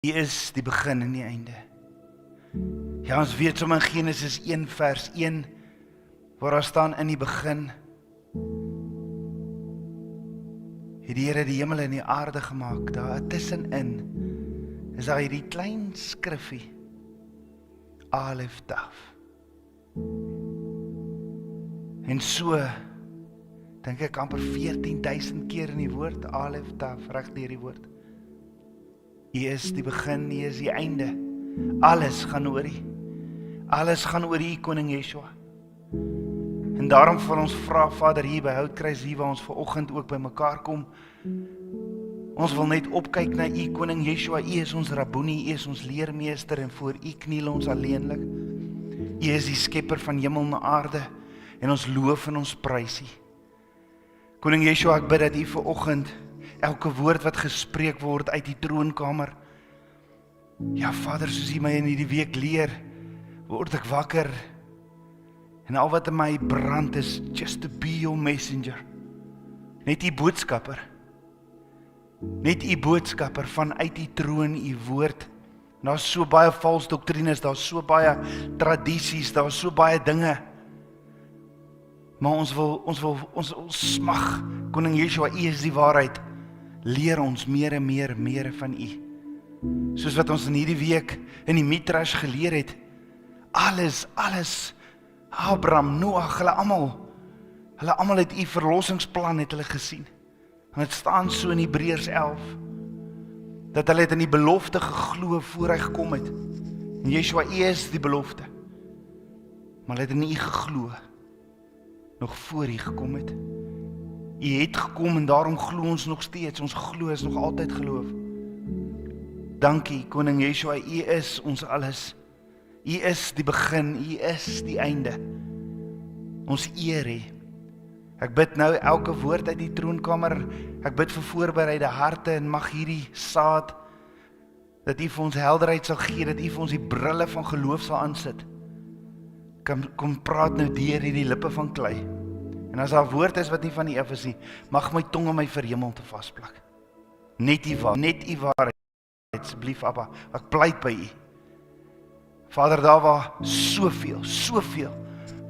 U is die begin en die einde. Ja, ons weet sommer in Genesis 1 vers 1, waar daar staan in die begin, het die Here die hemel en die aarde gemaak. Daar tussenin is daar hierdie klein skriffie, Alef Taf. En so, dink ek amper 14.000 keer in die woord, Alef Taf, reg deur die woord. U is die begin, U is die einde. Alles gaan oor U. Alles gaan oor U, Koning Yeshua. En daarom vir ons vra, Vader, hier by Houtkruis, hier waar ons vanoggend ook by mekaar kom, ons wil net opkyk na U, Koning Yeshua. U is ons Rabboni, U is ons leermeester, en voor U kniel ons alleenlik. U is die skepper van hemel en aarde, en ons loof en ons prys U. Koning Yeshua, ek bid dat U vanoggend elke woord wat gespreek word uit die troonkamer, ja Vader, soos U my in hierdie week leer, word ek wakker, en al wat in my brand is, just to be your messenger, net U boodskapper, net U boodskapper vanuit die troon, U woord. En daar is so baie vals doktrines, daar is so baie tradisies, daar is so baie dinge, maar ons smag, Koning Yeshua, U is die waarheid, leer ons meer en meer van U. Soos wat ons in hierdie week in die Midrash geleer het, alles, Abraham, Noach, hulle almal het U verlossingsplan het hulle gesien. En het staan so in Hebreërs 11, dat hulle het in die belofte geglo voor hy gekom het. En Yeshua, U is die belofte. Maar hulle het in U geglo, nog voor U gekom het. U het gekom en daarom glo ons nog steeds, ons glo is nog altyd geloof. Dankie, Koning Yeshua, U is ons alles. U is die begin, U is die einde. Ons eer U. Ek bid nou elke woord uit die troonkamer, ek bid vir voorbereide harte, en mag hierdie saad, dat U vir ons helderheid sal gee, dat U vir ons die brille van geloof sal aansit. Kom praat nou deur hierdie lippe van klei. En as daar woord is wat nie van U af is nie, mag my tong om my verhemel te vasplak. Net U waarheid, asseblief Abba, ek pleit by U. Vader, daar waar soveel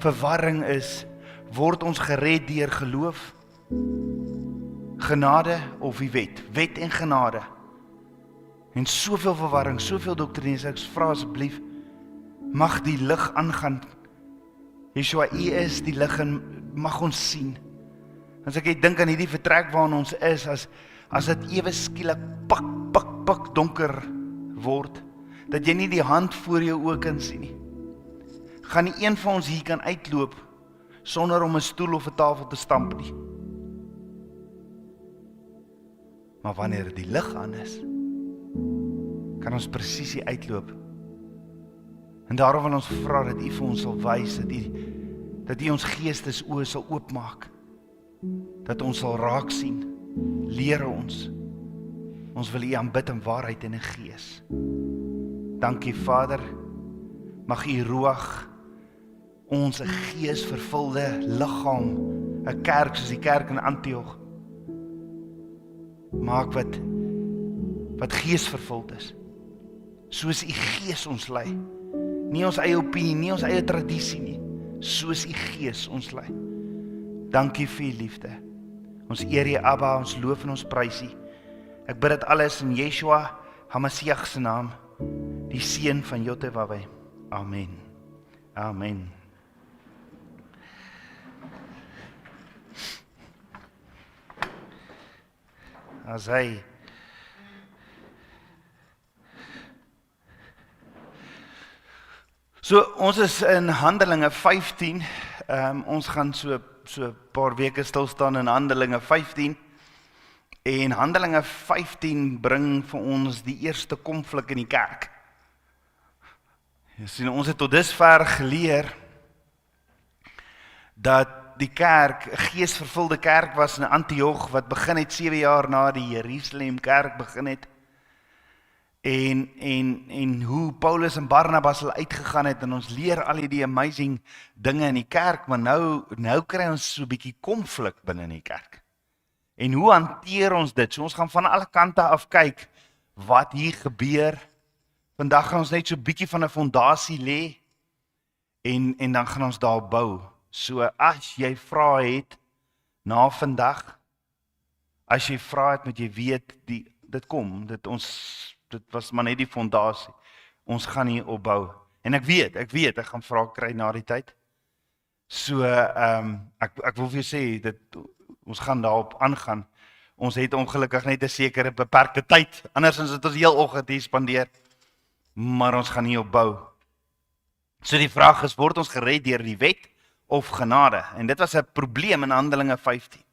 verwarring is, word ons gered deur geloof, genade of die wet en genade. En soveel verwarring, soveel doktrines, ek vra asseblief, mag die lig aangaan. Yeshua, U is die lig en mag ons sien. As ek dink aan hierdie vertrek waarin ons is, as dit ewe skielik pak donker word, dat jy nie die hand voor jou oë kan sien nie. Gaan nie een van ons hier kan uitloop, sonder om 'n stoel of 'n tafel te stamp nie. Maar wanneer die lig aan is, kan ons presies hier uitloop. En daarom wil ons vra dat U vir ons sal wys, dat U ons geestesoë sal oopmaak, dat ons sal raak sien, leer ons. Ons wil U aanbid in waarheid en in gees. Dankie Vader, mag U Ruach ons 'n geesvervulde liggaam, 'n kerk soos die kerk in Antioch, maak wat geesvervuld is, soos U gees ons lei, nie ons eie opinie, nie ons eie tradisie nie, soos U gees ons lei. Dankie vir U liefde. Ons eer U Abba, ons loof en ons prys U. Ek bid dit alles in Yeshua HaMashiach se naam, die seun van Jotewaweh. Amen. Amen. As hy so, ons is in Handelinge 15, ons gaan so 'n paar weke stil staan in Handelinge 15, en Handelinge 15 bring vir ons die eerste konflik in die kerk. Jy sien, ons het tot dusver geleer dat die kerk 'n geesvervulde kerk was in Antioch, wat begin het 7 jaar na die Jerusalem kerk begin het, en hoe Paulus en Barnabas hulle uitgegaan het, en ons leer al die amazing dinge in die kerk, maar nou kry ons so 'n bietjie konflik binne in die kerk. En hoe hanteer ons dit? So ons gaan van alle kante af kyk, wat hier gebeur. Vandag gaan ons net so 'n bietjie van 'n fondasie lê en dan gaan ons daar bou. So as jy vrae het na vandag, as jy vrae het, moet jy weet dit kom, dit was maar net die fondasie. Ons gaan hier opbou. En ek weet, ek gaan vrae kry na die tyd. So ek wil vir jou sê ons gaan daarop aangaan. Ons het ongelukkig net 'n sekere beperkte tyd. Andersins het ons heel oggend hier spandeer. Maar ons gaan hier opbou. So die vraag is, word ons gered deur die wet of genade? En dit was 'n probleem in Handelinge 15.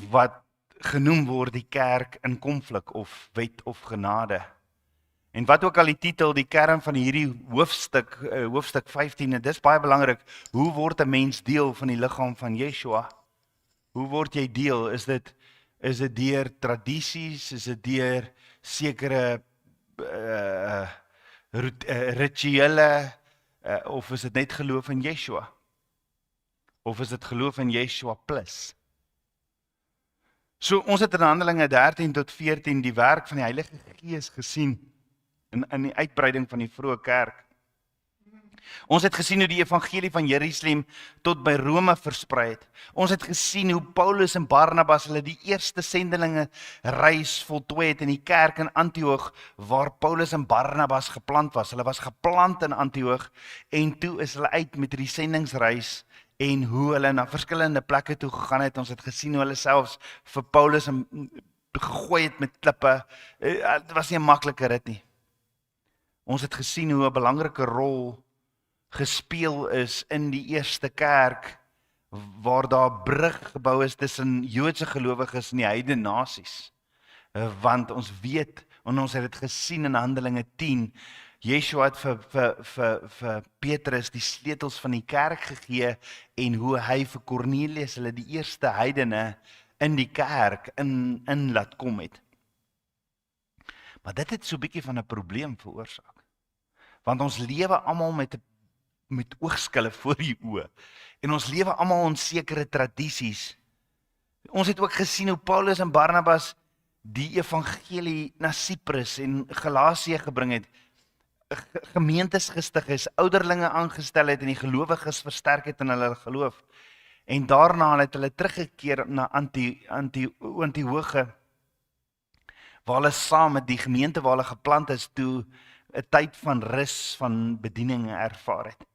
Wat genoem word die kerk in konflik of wet of genade. En wat ook al die titel, die kern van hierdie hoofstuk 15, en dis baie belangrik, hoe word 'n mens deel van die liggaam van Yeshua? Hoe word jy deel? Is dit deur tradisies? Is dit deur sekere rituele, of is dit net geloof in Yeshua? Of is dit geloof in Yeshua plus? So ons het in Handelinge 13 tot 14 die werk van die Heilige Gees gesien in die uitbreiding van die vroeë kerk. Ons het gesien hoe die evangelie van Jerusalem tot by Rome versprei het. Ons het gesien hoe Paulus en Barnabas hulle die eerste sendelinge reis voltooi het in die kerk in Antioch, waar Paulus en Barnabas geplant was. Hulle was geplant in Antioch en toe is hulle uit met die sendingsreis en hoe hulle na verskillende plekke toe gegaan het. Ons het gesien hoe hulle selfs vir Paulus gegooi het met klippe. Dit was nie 'n maklike rit nie. Ons het gesien hoe 'n belangrike rol gespeel is in die eerste kerk, waar daar 'n brug gebou is tussen Joodse gelowiges en die heidene nasies. Want ons weet, en ons het dit gesien in Handelinge 10, Yeshua het vir Petrus die sleutels van die kerk gegee en hoe hy vir Kornelius, hulle die eerste heidene in die kerk in laat kom het. Maar dit het so 'n bietjie van 'n probleem veroorsaak. Want ons lewe almal met oogskille voor die oë. En ons lewe almal in sekere tradisies. Ons het ook gesien hoe Paulus en Barnabas die evangelie na Siprus en Galasië gebring het, gemeentes gestig is, ouderlinge aangestel het en die gelowiges versterk het in hulle geloof. En daarna het hulle teruggekeer na Antioche, waar hulle saam met die gemeente waar hulle geplant is, toe 'n tyd van rus, van bediening ervaar het.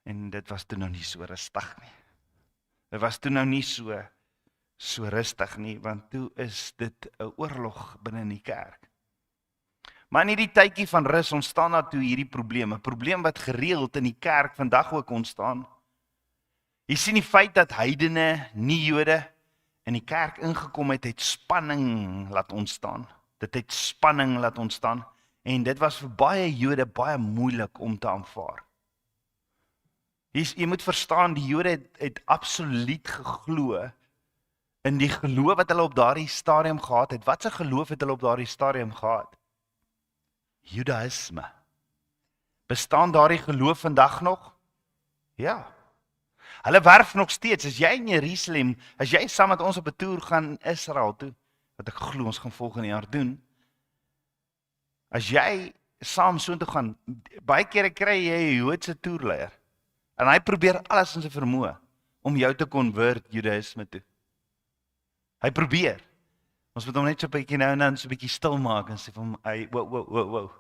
En dit was toe nou nie so rustig nie. Dit was toe nou nie so rustig nie, want toe is dit 'n oorlog binne in die kerk. Maar in hierdie tydjie van rus ontstaan daar toe hierdie probleme, 'n probleem wat gereeld in die kerk vandag ook ontstaan. Jy sien die feit dat heidene, nie Jode, in die kerk ingekom het spanning laat ontstaan. Dit het spanning laat ontstaan. En dit was vir baie Jode baie moeilik om te aanvaar. Jy moet verstaan, die Jode het absoluut geglo in die geloof wat hulle op daardie stadium gehad het. Wat 'n geloof het hulle op daardie stadium gehad? Judaïsme. Bestaan daardie geloof vandag nog? Ja. Hulle werf nog steeds. As jy in Jerusalem, as jy saam met ons op 'n toer gaan Israel toe, wat ek glo ons gaan volgende jaar doen, as jy saam soontoe gaan, baie kere kry jy 'n Joodse toerleier en hy probeer alles in sy vermoë om jou te konvert Judaïsme toe. Hy probeer. Ons moet hom net so 'n bietjie nou en dan so 'n bietjie stil maak en sê vir hom, wow.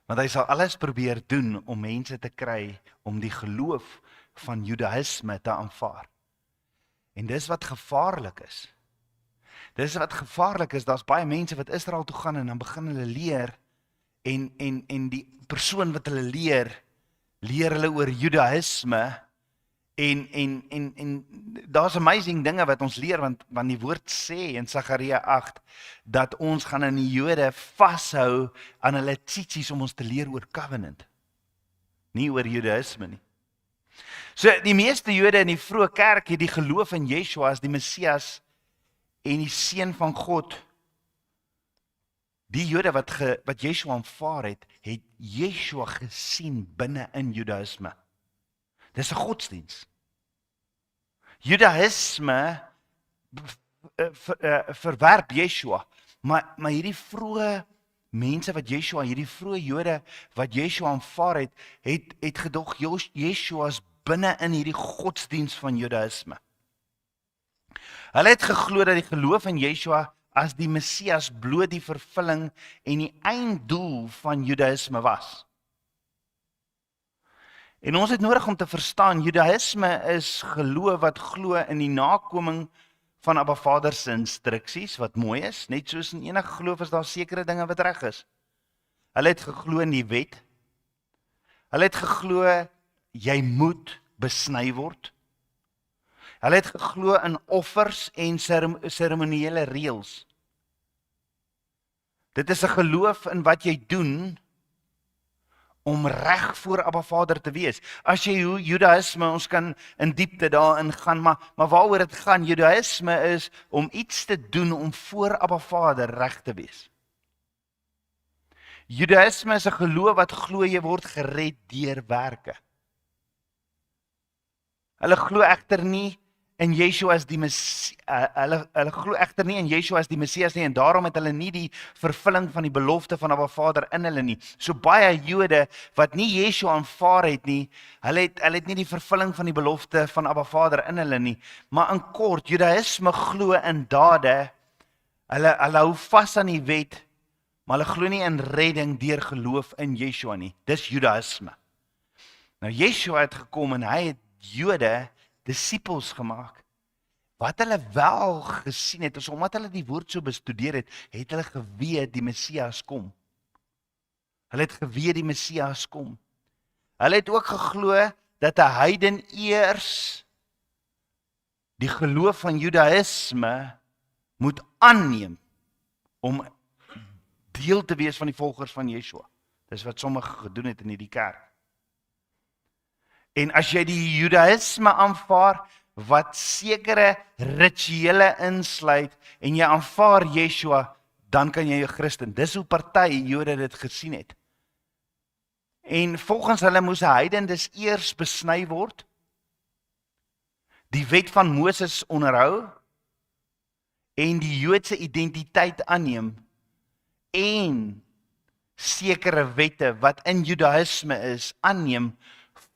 Want hy sal alles probeer doen om mense te kry om die geloof van Judaïsme te aanvaar. En dis wat gevaarlik is. Dis wat gevaarlik is, daar's baie mense wat Israel toe gaan en dan begin hulle leer en die persoon wat hulle leer hulle oor Judaïsme en daar's amazing dinge wat ons leer want die woord sê in Sagaria 8 dat ons gaan aan die Jode vashou aan hulle tsitsies om ons te leer oor covenant. Nie oor Judaïsme nie. So die meeste Jode in die vroeë kerk het die geloof in Yeshua as die Messias en die seun van God. Die Jode wat Yeshua aanvaar het Yeshua gesien binne in Judaïsme. Dis 'n godsdiens. Judaïsme verwerp Yeshua. Maar hierdie vroeë mense wat Yeshua, hierdie vroeë Jode wat Yeshua aanvaar het gedog Yeshua is binne in hierdie godsdiens van Judaïsme. Hulle het geglo dat die geloof in Yeshua as die Messias bloot die vervulling en die einddoel van Judaïsme was. En ons het nodig om te verstaan, Judaïsme is geloof wat glo in die nakoming van Abba Vader se instruksies, wat mooi is, net soos in enige geloof is daar sekere dinge wat reg is. Hulle het geglo in die wet. Hulle het geglo jy moet besny word. Hulle het geglo in offers en seremoniële reëls. Dit is 'n geloof in wat jy doen om reg voor Abba Vader te wees. As jy Judaïsme, ons kan in diepte daarin gaan, maar waaroor dit gaan, Judaïsme is om iets te doen om voor Abba Vader reg te wees. Judaïsme is 'n geloof wat glo jy word gered deur werke. Hulle glo egter nie in Yeshua as die Messias, hulle glo egter nie in Yeshua as die Messias nie, en daarom het hulle nie die vervulling van die belofte van Abba Vader in hulle nie. So baie Jode wat nie Yeshua aanvaar het nie, hulle het nie die vervulling van die belofte van Abba Vader in hulle nie. Maar in kort, Judaïsme glo in dade, hulle hou vas aan die wet, maar hulle glo nie in redding deur geloof in Yeshua nie. Dis Judaïsme. Nou Yeshua het gekom en hy het Jode disippels gemaak. Wat hulle wel gesien het, is omdat hulle die woord so bestudeer het hulle geweet die Messias kom. Hulle het geweet die Messias kom. Hulle het ook geglo dat 'n heiden eers die geloof van Judaïsme moet aanneem om deel te wees van die volgers van Yeshua. Dis wat sommige gedoen het in hierdie kerk. En as jy die Judaïsme aanvaar, wat sekere rituele insluit, en jy aanvaar Yeshua, dan kan jy 'n Christen. Dis hoe party Jode dit gesien het. En volgens hulle moes 'n heiden dus eers besny word, die wet van Moses onderhou, en die Joodse identiteit aanneem, en sekere wette wat in Judaïsme is, aanneem,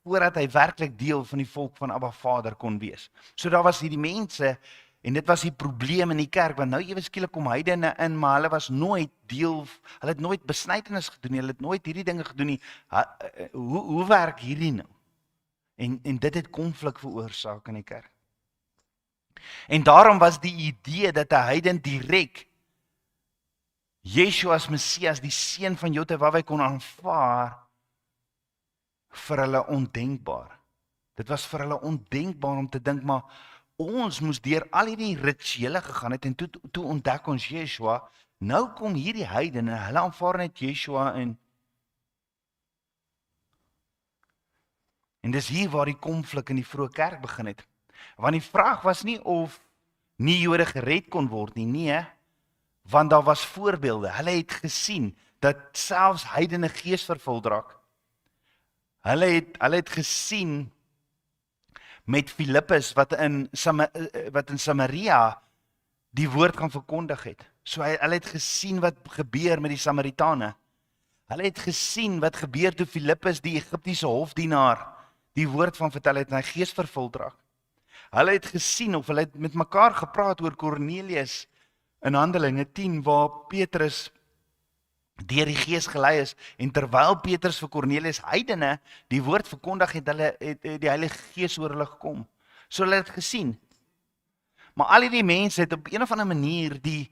voordat hy werklik deel van die volk van Abba Vader kon wees. So daar was hierdie mense, en dit was die probleem in die kerk, want nou ewe skielik kom heidene in, maar hulle was nooit deel, hulle het nooit besnydenis gedoen nie, hulle het nooit hierdie dinge gedoen nie. Hoe werk hierdie nou? En dit het konflik veroorsaak in die kerk. En daarom was die idee dat 'n heiden direk Yeshua as Messias, die seun van Jotewaweh, kon aanvaar, vir hulle ondenkbaar. Dit was vir hulle ondenkbaar om te dink, maar ons moes deur al hierdie rituele gegaan het, en toe ontdek ons Yeshua, nou kom hierdie heidene, en hulle aanvaar net Yeshua, en dis hier waar die konflik in die vroeë kerk begin het. Want die vraag was nie of nie Jode gered kon word nie, nee, want daar was voorbeelde. Hulle het gesien dat selfs heidene geesvervuld raak. Hulle het gesien met Filippus wat in Samaria die woord gaan verkondig het. So hulle het gesien wat gebeur met die Samaritane. Hulle het gesien wat gebeur toe Filippus die Egiptiese hofdienaar die woord van vertel het en hy geesvervuld raak. Hulle het gesien of hulle het met mekaar gepraat oor Kornelius in Handelinge 10 waar Petrus deur die Gees gelei is, en terwyl Petrus vir Kornelius heidene die woord verkondig het, het die Heilige Gees oor hulle gekom. So hulle het gesien. Maar al die mense het op een of ander manier die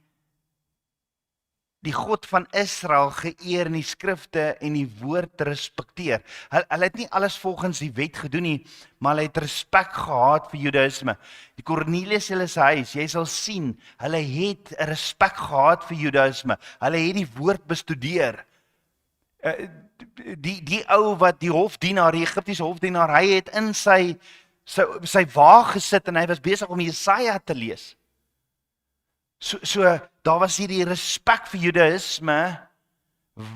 God van Israel geëer in die skrifte en die woord respekteer. Hulle het nie alles volgens die wet gedoen nie, maar hulle het respek gehad vir Judaïsme. Die Kornelius hulle se huis, jy sal sien, hulle het respek gehad vir Judaïsme. Hulle het die woord bestudeer. Die ou wat die hofdienaar, die Egiptiese hofdienaar, hy het in sy wa gesit en hy was besig om Jesaja te lees. So daar was hierdie respek vir Judaïsme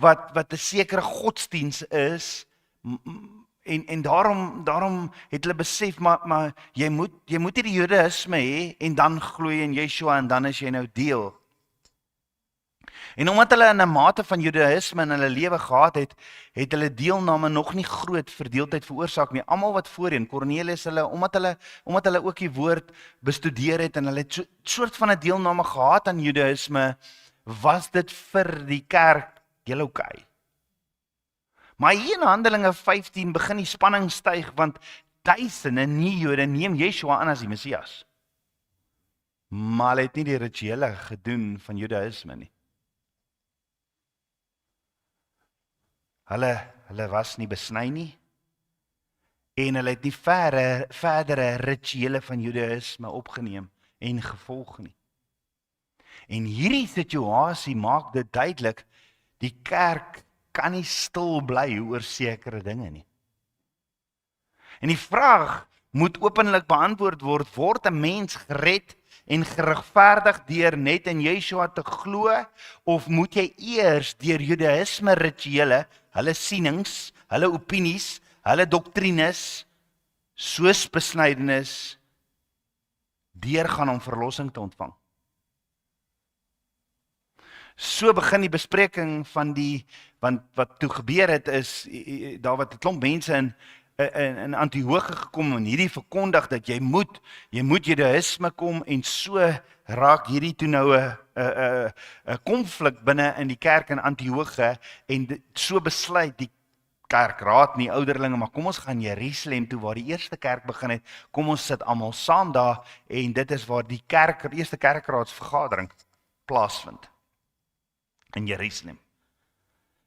wat 'n sekere godsdiens is, En daarom het hulle besef, maar jy moet nie die Judaïsme hê en dan glo jy in Yeshua en dan is jy nou deel. En omdat hulle in 'n mate van Judaïsme in hulle lewe gehad het, het hulle deelname nog nie groot verdeeldheid veroorsaak nie. Almal wat voorheen, Cornelius omdat hulle ook die woord bestudeer het en hulle het soort van 'n deelname gehad aan Judaïsme, was dit vir die kerk heel oukei. Maar hier in Handelinge 15 begin die spanning styg, want duisende nie-Jode neem Yeshua aan as die Messias. Maar hulle het nie die rituele gedoen van Judaïsme nie. Hulle was nie besny nie en hulle het nie verdere rituele van Judaïsme opgeneem en gevolg nie. En hierdie situasie maak dit duidelik, die kerk kan nie stil bly oor sekere dinge nie. En die vraag moet openlik beantwoord word 'n mens gered en geregverdig deur net in Yeshua te glo, of moet jy eers deur Judaïsme rituele, hulle sienings, hulle opinies, hulle doktrines, soos besnydenis, deurgaan om verlossing te ontvang? So begin die bespreking van want wat toe gebeur het is, daar wat 'n klomp mense in Antiochië gekom en hierdie verkondig dat jy moet Judaïsme kom, en so raak hierdie toe nou 'n konflik binne in die kerk in Antiochië, en so besluit die kerkraad nie, ouderlinge, maar kom ons gaan Jerusalem toe waar die eerste kerk begin het, kom ons sit almal saam daar, en dit is waar die eerste kerkraadsvergadering plaasvind in Jerusalem.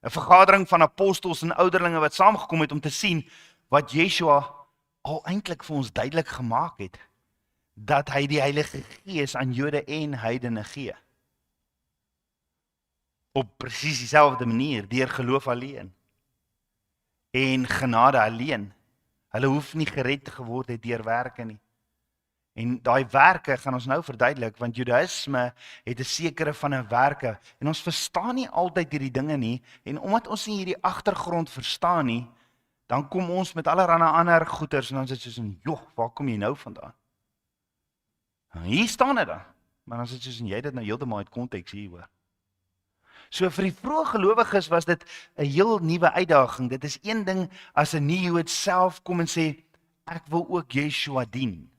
'n Vergadering van apostels en ouderlinge wat saamgekom het om te sien wat Yeshua al eintlik vir ons duidelik gemaak het, dat hy die Heilige Gees aan Jode en heidene gee. Op presies dieselfde manier, deur geloof alleen en genade alleen. Hulle hoef nie gered geword het deur werke nie. En daai werke gaan ons nou verduidelik, want Judaïsme het 'n sekere van 'n werke, en ons verstaan nie altyd hierdie dinge nie, en omdat ons nie hierdie agtergrond verstaan nie, dan kom ons met allerlei ander goeters, en dan sit soos, joh, waar kom jy nou vandaan? Nou, hier staan dit dan, maar dan sit soos, jy het dit nou heeltemal uit konteks hier hoor. So vir die vroeë gelowiges was dit 'n heel nuwe uitdaging. Dit is een ding as 'n nie-Jood self kom en sê, ek wil ook Yeshua dien.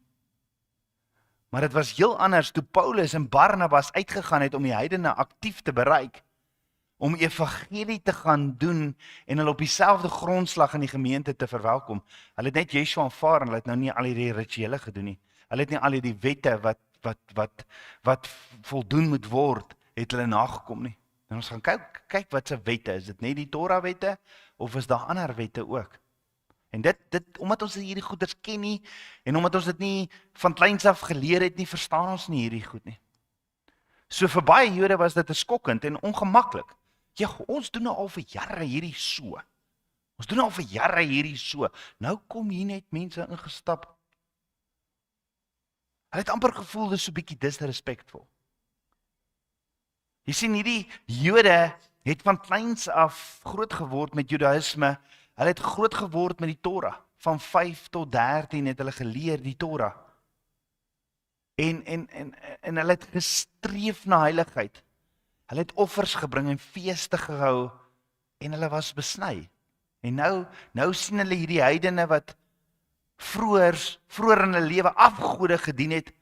Maar dit was heel anders toe Paulus en Barnabas uitgegaan het om die heidene aktief te bereik, om evangelie te gaan doen en hulle op dieselfde grondslag in die gemeente te verwelkom. Hulle het net Yeshua aanvaar en hulle het nou nie al hierdie rituele gedoen nie. Hulle het nie al hierdie wette wat voldoen moet word, het hulle nagekom nie. En ons gaan kyk wat se wette, is dit net die Torah wette of is daar ander wette ook? En dit omdat ons hierdie goeders ken nie en omdat ons dit nie van kleins af geleer het nie, verstaan ons nie hierdie goed nie. So vir baie Jode was dit skokkend en ongemaklik. Ja, ons doen nou al vir jare hierdie so. Ons doen al vir jare hierdie so. Nou kom hier net mense ingestap. Hulle het amper gevoel dis so bietjie disrespekvol. Jy sien, hierdie Jode het van kleins af groot geword met Judaïsme. Hulle het groot geword met die Torah. Van 5 tot 13 het hulle geleer die Torah. En hulle het gestreef na heiligheid. Hulle het offers gebring en feeste gehou en hulle was besny. En nou sien hulle hierdie heidene wat vroeër in hulle lewe afgode gedien het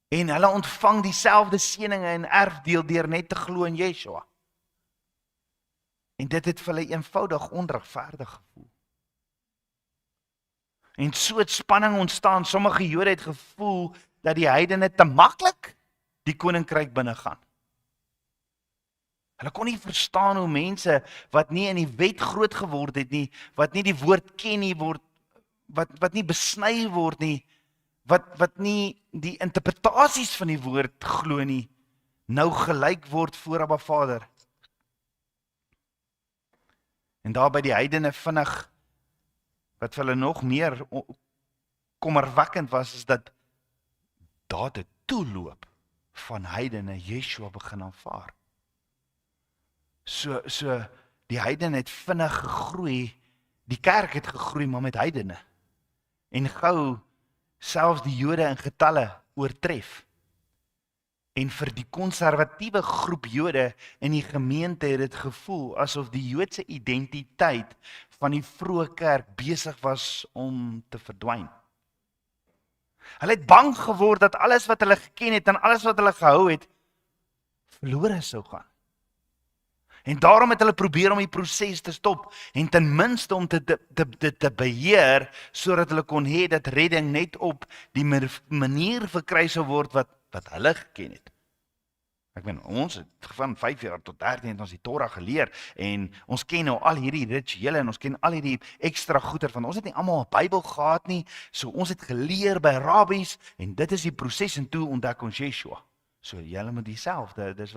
en hulle ontvang dieselfde seëninge en erfdeel deur net te glo in Yeshua. En dit het vir hulle eenvoudig onregverdig gevoel. En so het spanning ontstaan. Sommige Jode het gevoel dat die heidene te maklik die koninkryk binne gaan. Hulle kon nie verstaan hoe mense wat nie in die wet groot geword het nie, wat nie die woord ken nie, wat nie besny word nie, wat nie die interpretasies van die woord glo nie, nou gelyk word voor Abba Vader. En daar by die heidene vinnig, wat vir hulle nog meer kommerwekkend was, is dat daar die toeloop van heidene Yeshua begin aanvaar. So die heidene het vinnig gegroei Die kerk het gegroei maar met heidene. En gou selfs die Jode in getalle oortref. En vir die konservatiewe groep Jode in die gemeente het dit gevoel asof die Joodse identiteit van die vroeë kerk besig was om te verdwyn. Hulle het bang geword dat alles wat hulle geken het en alles wat hulle gehou het, verlore sou gaan. En daarom het hulle probeer om die proses te stop en ten minste om te beheer sodat hulle kon hê dat redding net op die manier verkry sou word wat hulle geken het. Ek meen, ons het van 5 jaar tot 13 het ons die Torah geleer en ons ken nou al hierdie rituele en ons ken al hierdie ekstra goeder van ons het nie almal 'n Bybel gehad nie, so ons het geleer by rabbies en dit is die proses en toe ontdek ons Yeshua. So julle moet dieselfde, dis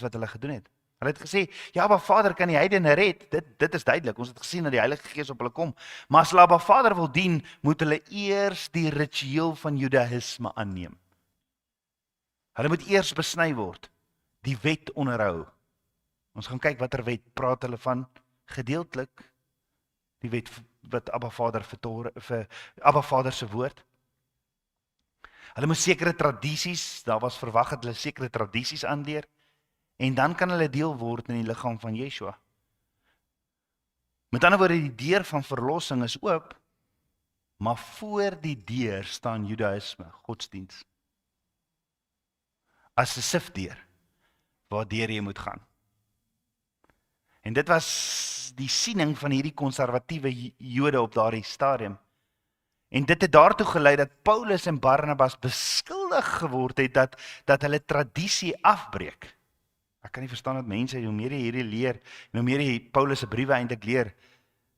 wat hulle gedoen het. Hulle het gesê, ja, maar Vader kan die heidene red. Dit is duidelik. Ons het gesien dat die Heilige Gees op hulle kom. Maar as hulle Abba Vader wil dien, moet hulle eers die ritueel van Judaïsme aanneem. Hulle moet eers besny word, die wet onderhou. Ons gaan kyk watter wet praat hulle van gedeeltelik. Die wet wat Abba Vader vir Abba Vader se woord. Hulle moet sekere tradisies, daar was verwag dat hulle sekere tradisies aanleer. En dan kan hulle deel word in die liggaam van Yeshua. Met ander woorde, die deur van verlossing is oop, maar voor die deur staan Judaïsme, godsdiens. As 'n sifdeur, waardeur jy moet gaan. En dit was die siening van hierdie konservatiewe Jode op daardie stadium. En dit het daartoe gelei dat Paulus en Barnabas beskuldig geword het dat hulle tradisie afbreek. Ek kan nie verstaan dat mense, hoe meer jy hierdie leer, en hoe meer jy Paulus se briewe eintlik leer,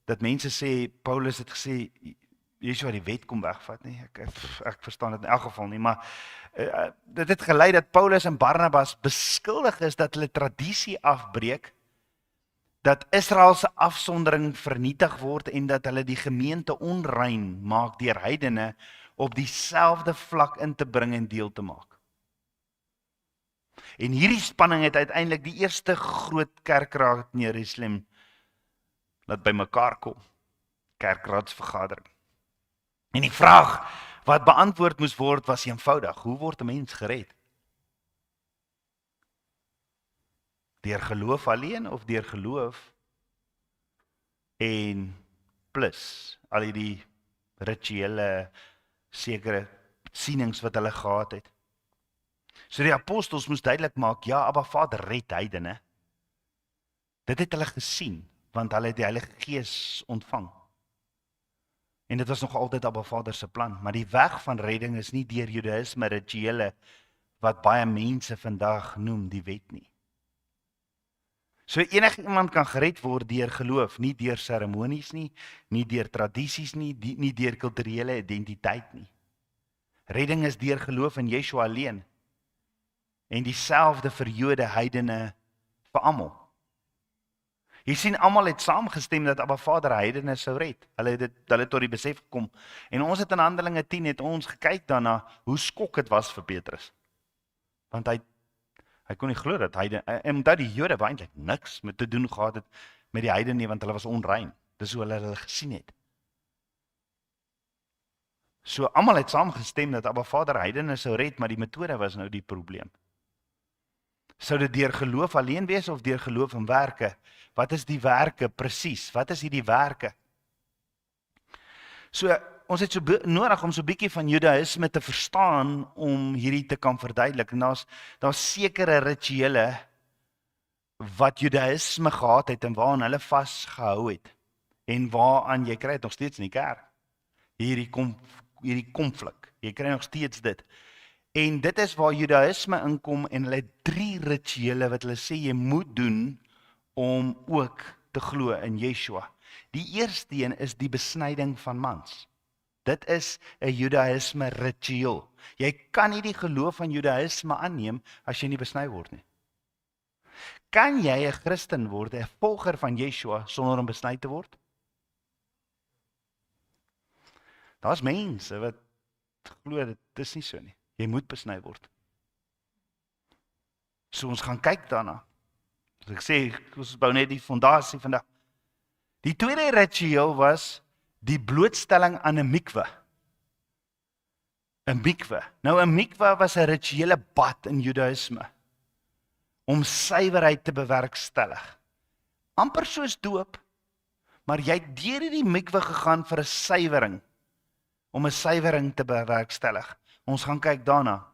dat mense sê, Paulus het gesê, Yeshua die wet kom wegvat nie, ek verstaan dit in elk geval nie, maar dit het gelei dat Paulus en Barnabas beskuldig is dat hulle tradisie afbreek, dat Israel se afsondering vernietig word en dat hulle die gemeente onrein maak deur heidene op dieselfde vlak in te bring en deel te maak. En hierdie spanning het uiteindelik die eerste groot kerkraad in Jerusalem laat bymekaar kom. Kerkraadsvergadering. En die vraag wat beantwoord moes word was eenvoudig. Hoe word 'n mens gered? Deur geloof alleen of deur geloof en plus al die rituele sekere sienings wat hulle gehad het. So die apostels moes duidelik maak, ja, Abba Vader red heidene. Dit het hulle gesien, want hulle het die Heilige Gees ontvang. En dit was nog altyd Abba Vader se plan, maar die weg van redding is nie deur Judaïsme rituele wat baie mense vandag noem die wet nie. So enige iemand kan gered word deur geloof, nie deur seremonies nie, nie deur tradisies nie, nie deur kulturele identiteit nie. Redding is deur geloof in Yeshua alleen. En dieselfde vir Jode, heidene, vir almal. Jy sien, almal het saamgestem dat Abba Vader heidene sou red. Hulle het tot die besef gekom. En ons het in Handelinge 10 het ons gekyk daarna hoe skok dit was vir Petrus. Want hy kon nie glo dat heidene, en omdat die Jode eintlik niks met te doen gehad het met die heidene nie, want hulle was onrein. Dis hoe hulle gesien het. So almal het saamgestem dat Abba Vader heidene sou red, maar die metode was nou die probleem. Sou dit deur geloof alleen wees of deur geloof en werke? Wat is die werke presies? Wat is hierdie werke? So ons het nodig om so 'n bietjie van Judaïsme te verstaan om hierdie te kan verduidelik. En daar's sekere rituele wat Judaïsme gehad het en waaraan hulle vasgehou het en waaraan jy kry dit nog steeds in die kerk. Hierdie konflik. Jy kry nog steeds dit. En dit is waar Judaïsme inkom en hulle het 3 rituele wat hulle sê jy moet doen om ook te glo in Yeshua. Die eerste een is die besnyding van mans. Dit is 'n Judaïsme ritueel. Jy kan nie die geloof van Judaïsme aanneem as jy nie besny word nie. Kan jy 'n Christen word, 'n volger van Yeshua sonder om besny te word? Daar's mense wat glo dit is nie so nie. Jy moet besny word. So ons gaan kyk daarna. As ek sê, ons bou net die fondasie vandag. Die tweede ritueel was die blootstelling aan 'n mikwe. 'n mikwe. Nou 'n mikwe was 'n rituele bad in Judaïsme om suiwerheid te bewerkstellig. Amper soos doop, maar jy het deur hierdie mikwe gegaan vir 'n suiwering, om 'n suiwering te bewerkstellig. Ons gaan kyk daarna.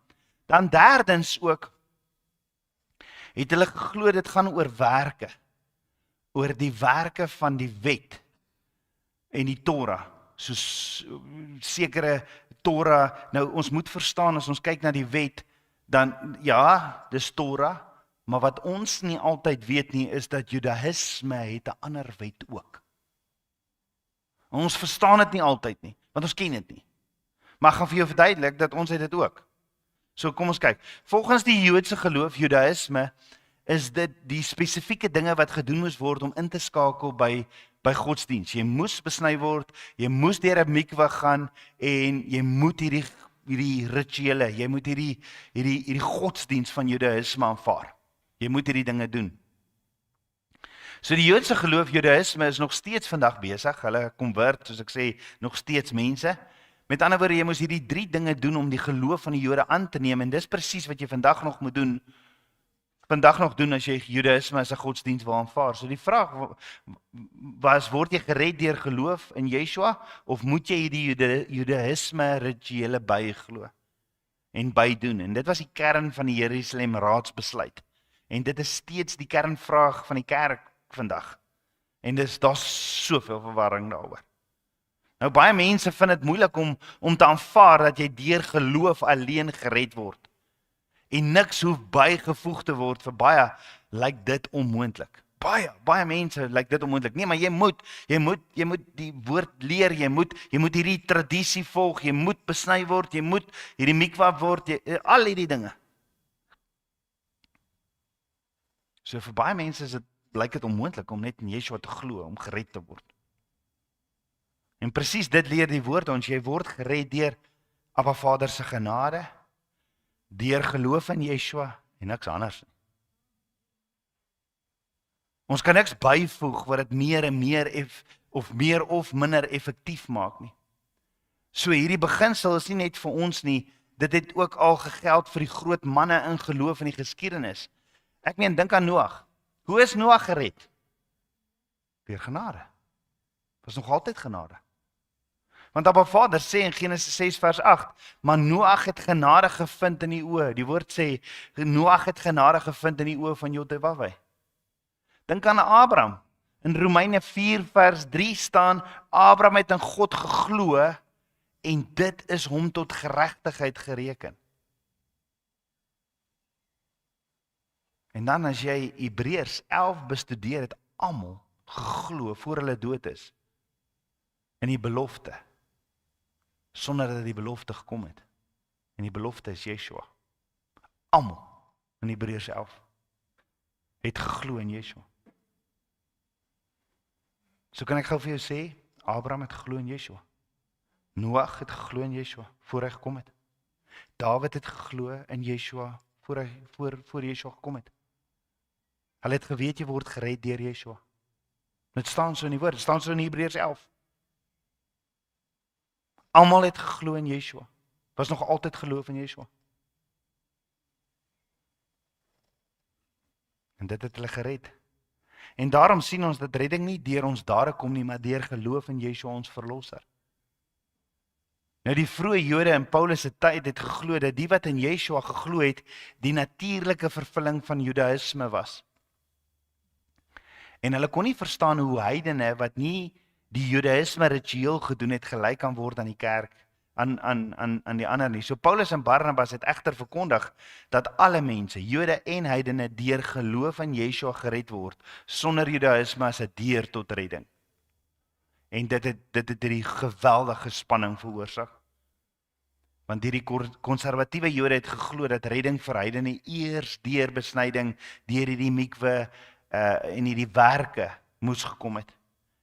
Dan derdens ook, het hulle geglo dit gaan oor werke, oor die werke van die wet en die Torah, soos sekere Torah. Nou ons moet verstaan, as ons kyk na die wet, dan ja, dis Torah, maar wat ons nie altyd weet nie, is dat Judaïsme het 'n ander wet ook. Ons verstaan dit nie altyd nie, want ons ken dit nie. Maar ek gaan vir jou verduidelik dat ons het dit ook. So kom ons kyk. Volgens die Joodse geloof, Judaïsme, is dit die spesifieke dinge wat gedoen moes word om in te skakel by godsdiens. Jy moes besny word, jy moes deur 'n mikwe gaan en jy moet hierdie rituele, jy moet hierdie godsdiens van Judaïsme aanvaar. Jy moet hierdie dinge doen. So die Joodse geloof, Judaïsme, is nog steeds vandag besig. Hulle konvert, soos ek sê, nog steeds mense. Met ander woorde, jy moes hierdie 3 dinge doen om die geloof van die Jode aan te neem, en dis presies wat jy vandag nog moet doen. Vandag nog doen as jy Judaïsme as 'n godsdienst wil aanvaar. So die vraag was, word jy gered deur geloof in Yeshua, of moet jy hierdie Judaïsme rituele byglo en bydoen? En dit was die kern van die Jerusalem Raadsbesluit. En dit is steeds die kernvraag van die kerk vandag. En daar's soveel verwarring daaroor. Nou baie mense vind dit moeilik om te aanvaar dat jy deur geloof alleen gered word. En niks hoef bygevoeg te word. Vir baie lyk dit onmoontlik. Baie mense lyk dit onmoontlik. Nee, maar jy moet die woord leer, jy moet hierdie tradisie volg, jy moet besny word, jy moet hierdie mikwa word, al hierdie dinge. So vir baie mense lyk dit onmoontlik om net in Yeshua te glo, om gered te word. En presies dit leer die woord ons, jy word gered deur Abba Vader se genade, deur geloof in Yeshua en niks anders nie. Ons kan niks byvoeg wat dit meer en meer of minder effektief maak nie. So hierdie beginsel is nie net vir ons nie, dit het ook al gegeld vir die groot manne in geloof in die geskiedenis. Ek meen, dink aan Noag. Hoe is Noag gered? Deur genade. Was nog altyd genade. Want Abba Vader sê in Genesis 6 vers 8, maar Noag het genade gevind in die oë. Die woord sê, Noag het genade gevind in die oë van Jotewawwe. Dink aan Abraham. In Romeine 4 vers 3 staan, Abraham het in God geglo en dit is hom tot geregtigheid gereken. En dan as jy Hebreërs 11 bestudeer, het almal geglo voor hulle dood is in die belofte, sonder dat die belofte gekom het. En die belofte is Yeshua. Almal in Hebreërs 11 het geglo in Yeshua. So kan ek gou vir jou sê, Abraham het geglo in Yeshua. Noag het geglo in Yeshua voor hy gekom het. Dawid het geglo in Yeshua voor Yeshua gekom het. Hulle het geweet jy word gered deur Yeshua. Dit staan so in die woord, dit staan so in Hebreërs 11. Almal het geglo in Yeshua. Was nog altyd geloof in Yeshua. En dit het hulle gered. En daarom sien ons dat redding nie deur ons dade kom nie, maar deur geloof in Yeshua ons verlosser. Nou die vroeë Jode in Paulus se tyd het geglo dat die wat in Yeshua geglo het, die natuurlike vervulling van Judaïsme was. En hulle kon nie verstaan hoe heidene wat nie die Judaïsme ritueel gedoen het, gelyk kan word aan die kerk, aan die ander nie. So Paulus en Barnabas het egter verkondig dat alle mense, Jode en heidene, deur geloof in Yeshua gered word, sonder Judaïsme as 'n deur tot redding. En dit het die geweldige spanning veroorsaak. Want hierdie konservatiewe Jode het geglo dat redding vir heidene eers deur besnyding, deur hierdie mikwe en hierdie werke moes gekom het.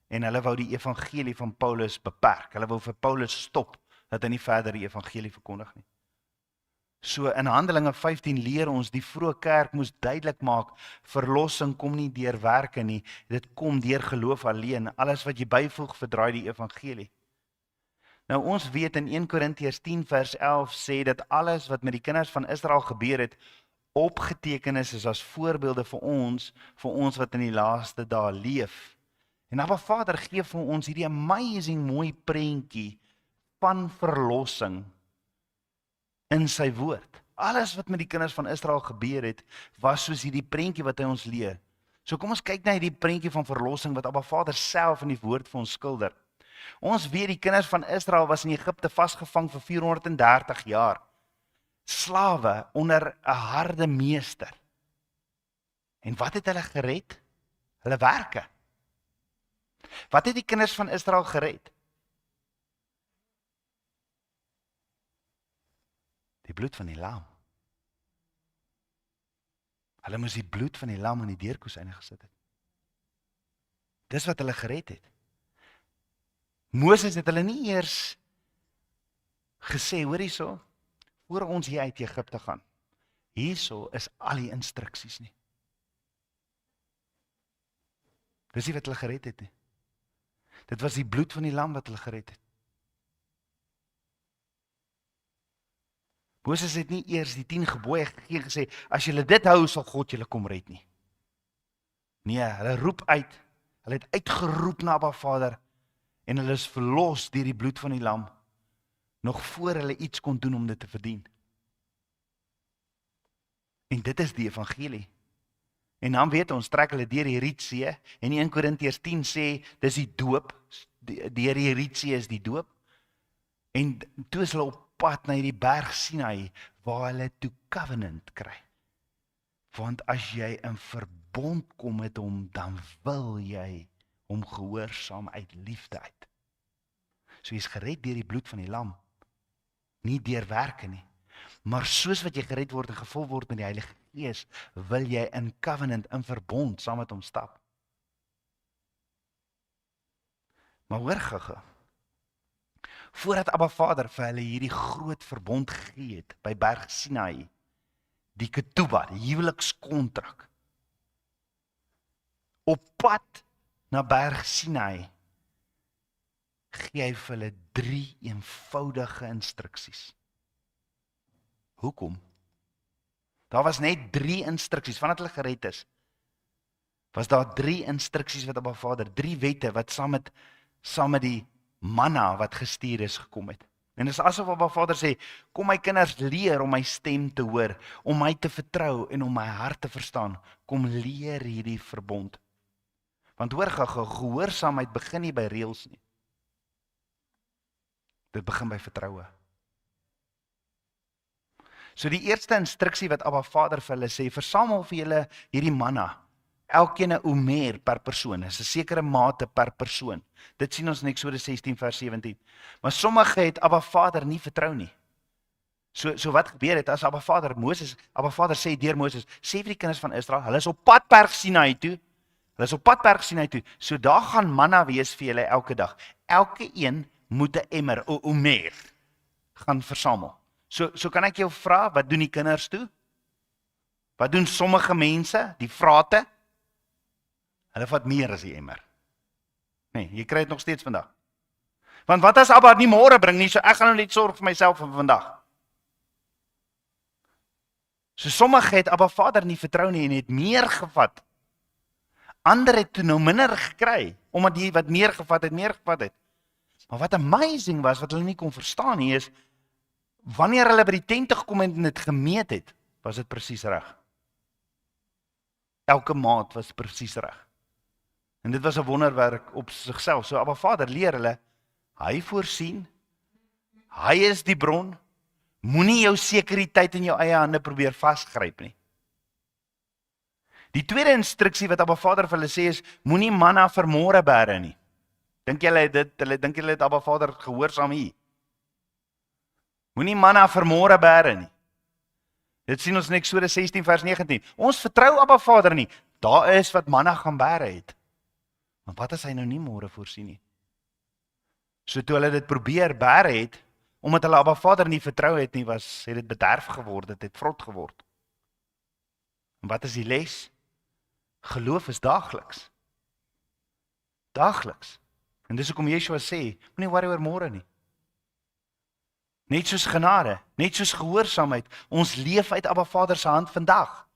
En hulle wou die evangelie van Paulus beperk. Hulle wou vir Paulus stop, dat hy nie verder die evangelie verkondig nie. So in Handelinge 15 leer ons die vroeë kerk moes duidelik maak, verlossing kom nie deur werke nie, dit kom deur geloof alleen. Alles wat jy byvoeg verdraai die evangelie. Nou ons weet in 1 Korintiërs 10 vers 11 sê dat alles wat met die kinders van Israel gebeur het, opgeteken is as voorbeelde vir ons wat in die laaste dae leef. En Abba Vader gee vir ons hierdie amazing mooi prentjie van verlossing in sy woord. Alles wat met die kinders van Israel gebeur het, was soos hierdie prentjie wat hy ons leer. So kom ons kyk na hierdie prentjie van verlossing wat Abba Vader self in die woord vir ons skilder. Ons weet die kinders van Israel was in Egipte vasgevang vir 430 jaar. Slawe onder 'n harde meester. En wat het hulle gered? Hulle werke. Wat het die kinders van Israel gered? Die bloed van die lam. Hulle moes die bloed van die lam in die deurkosyne gesit het. Dis wat hulle gered het. Moses het hulle nie eers gesê, hoor hierso, voor ons hier uit Egipte gaan. Hierso is al die instruksies nie. Dis nie wat hulle gered het nie. Dit was die bloed van die lam wat hulle gered het. Moses het nie eers die 10 gebooie gegee gesê, as julle dit hou, sal God julle kom red nie. Nee, hulle roep uit, hulle het uitgeroep na Abba Vader, en hulle is verlos deur die bloed van die lam, nog voor hulle iets kon doen om dit te verdien. En dit is die evangelie. En dan weet ons, trek hulle deur die Rietsee, en 1 Korintiërs 10 sê, dis die doop, deur die Rietsee is die doop, en toe is hulle op pad na die berg Sinai, waar hulle toe covenant kry. Want as jy in verbond kom met hom, dan wil jy hom gehoorsaam uit liefde uit. So jy is gered deur die bloed van die lam, nie deur werke nie. Maar soos wat jy gered word en gevul word met die Heilige Gees, wil jy in covenant, in verbond, saam met hom stap. Maar hoor gou-gou, voordat Abba Vader vir hulle hierdie groot verbond gegee het, by berg Sinai, die ketubah, die huwelikskontrak, op pad na berg Sinai, gee hy vir hulle 3 eenvoudige instruksies. Hoekom? Daar was net 3 instruksies, vandat hulle gered is, was daar 3 instruksies wat Abba Vader, 3 wette wat saam met die manna wat gestuur is gekom het. En dit is asof Abba Vader sê, kom my kinders leer om my stem te hoor, om my te vertrou en om my hart te verstaan. Kom leer hierdie verbond. Want hoor gou, gehoorsaamheid begin nie by reëls nie. Dit begin by vertroue. So die eerste instruksie wat Abba Vader vir hulle sê, versamel vir julle hierdie manna, elkeen 'n omer per persoon, is 'n sekere mate per persoon. Dit sien ons in Eksodus 16 vers 17. Maar sommige het Abba Vader nie vertrou nie. So wat gebeur het as Abba Vader sê deur Moses, sê vir die kinders van Israel, hulle is op pad berg Sinai toe. So daar gaan manna wees vir julle elke dag. Elke een moet 'n emmer, 'n omer, gaan versamel. So kan ek jou vra, wat doen die kinders toe? Wat doen sommige mense, die vrate? Hulle vat meer as die emmer. Nee, jy kry dit nog steeds vandag. Want wat as Abba nie môre bring nie, so ek gaan nou net sorg vir myself vir vandag. So sommige het Abba Vader nie vertrou nie en het meer gevat. Ander het toe nou minder gekry, omdat die wat meer gevat het. Maar wat amazing was, wat hulle nie kon verstaan nie, is, wanneer hulle by die tente gekom en dit gemeet het, was dit presies reg. Elke maat was presies reg. En dit was 'n wonderwerk op sigself. So Abba Vader leer hulle, hy voorsien, hy is die bron, moenie jou sekuriteit in jou eie hande probeer vasgryp nie. Die tweede instruksie wat Abba Vader vir hulle sê is, moenie manna vir môre bære nie. Dink julle het Abba Vader gehoorsaam hier? Moenie manna vir môre bære nie. Dit sien ons in Eksodus 16 vers 19. Ons vertrou Abba Vader nie. Daar is wat manna gaan bære het. Maar wat as hy nou nie môre voorsien nie? So toe hulle dit probeer bære het, omdat hulle Abba Vader nie vertrou het nie, het dit bederf geword, dit het vrot geword. En wat is die les? Geloof is daagliks. Daagliks. En dis hoekom Yeshua sê, moenie worry oor môre nie. Net soos genade, net soos gehoorsaamheid, ons leef uit Abba Vader se hand vandag.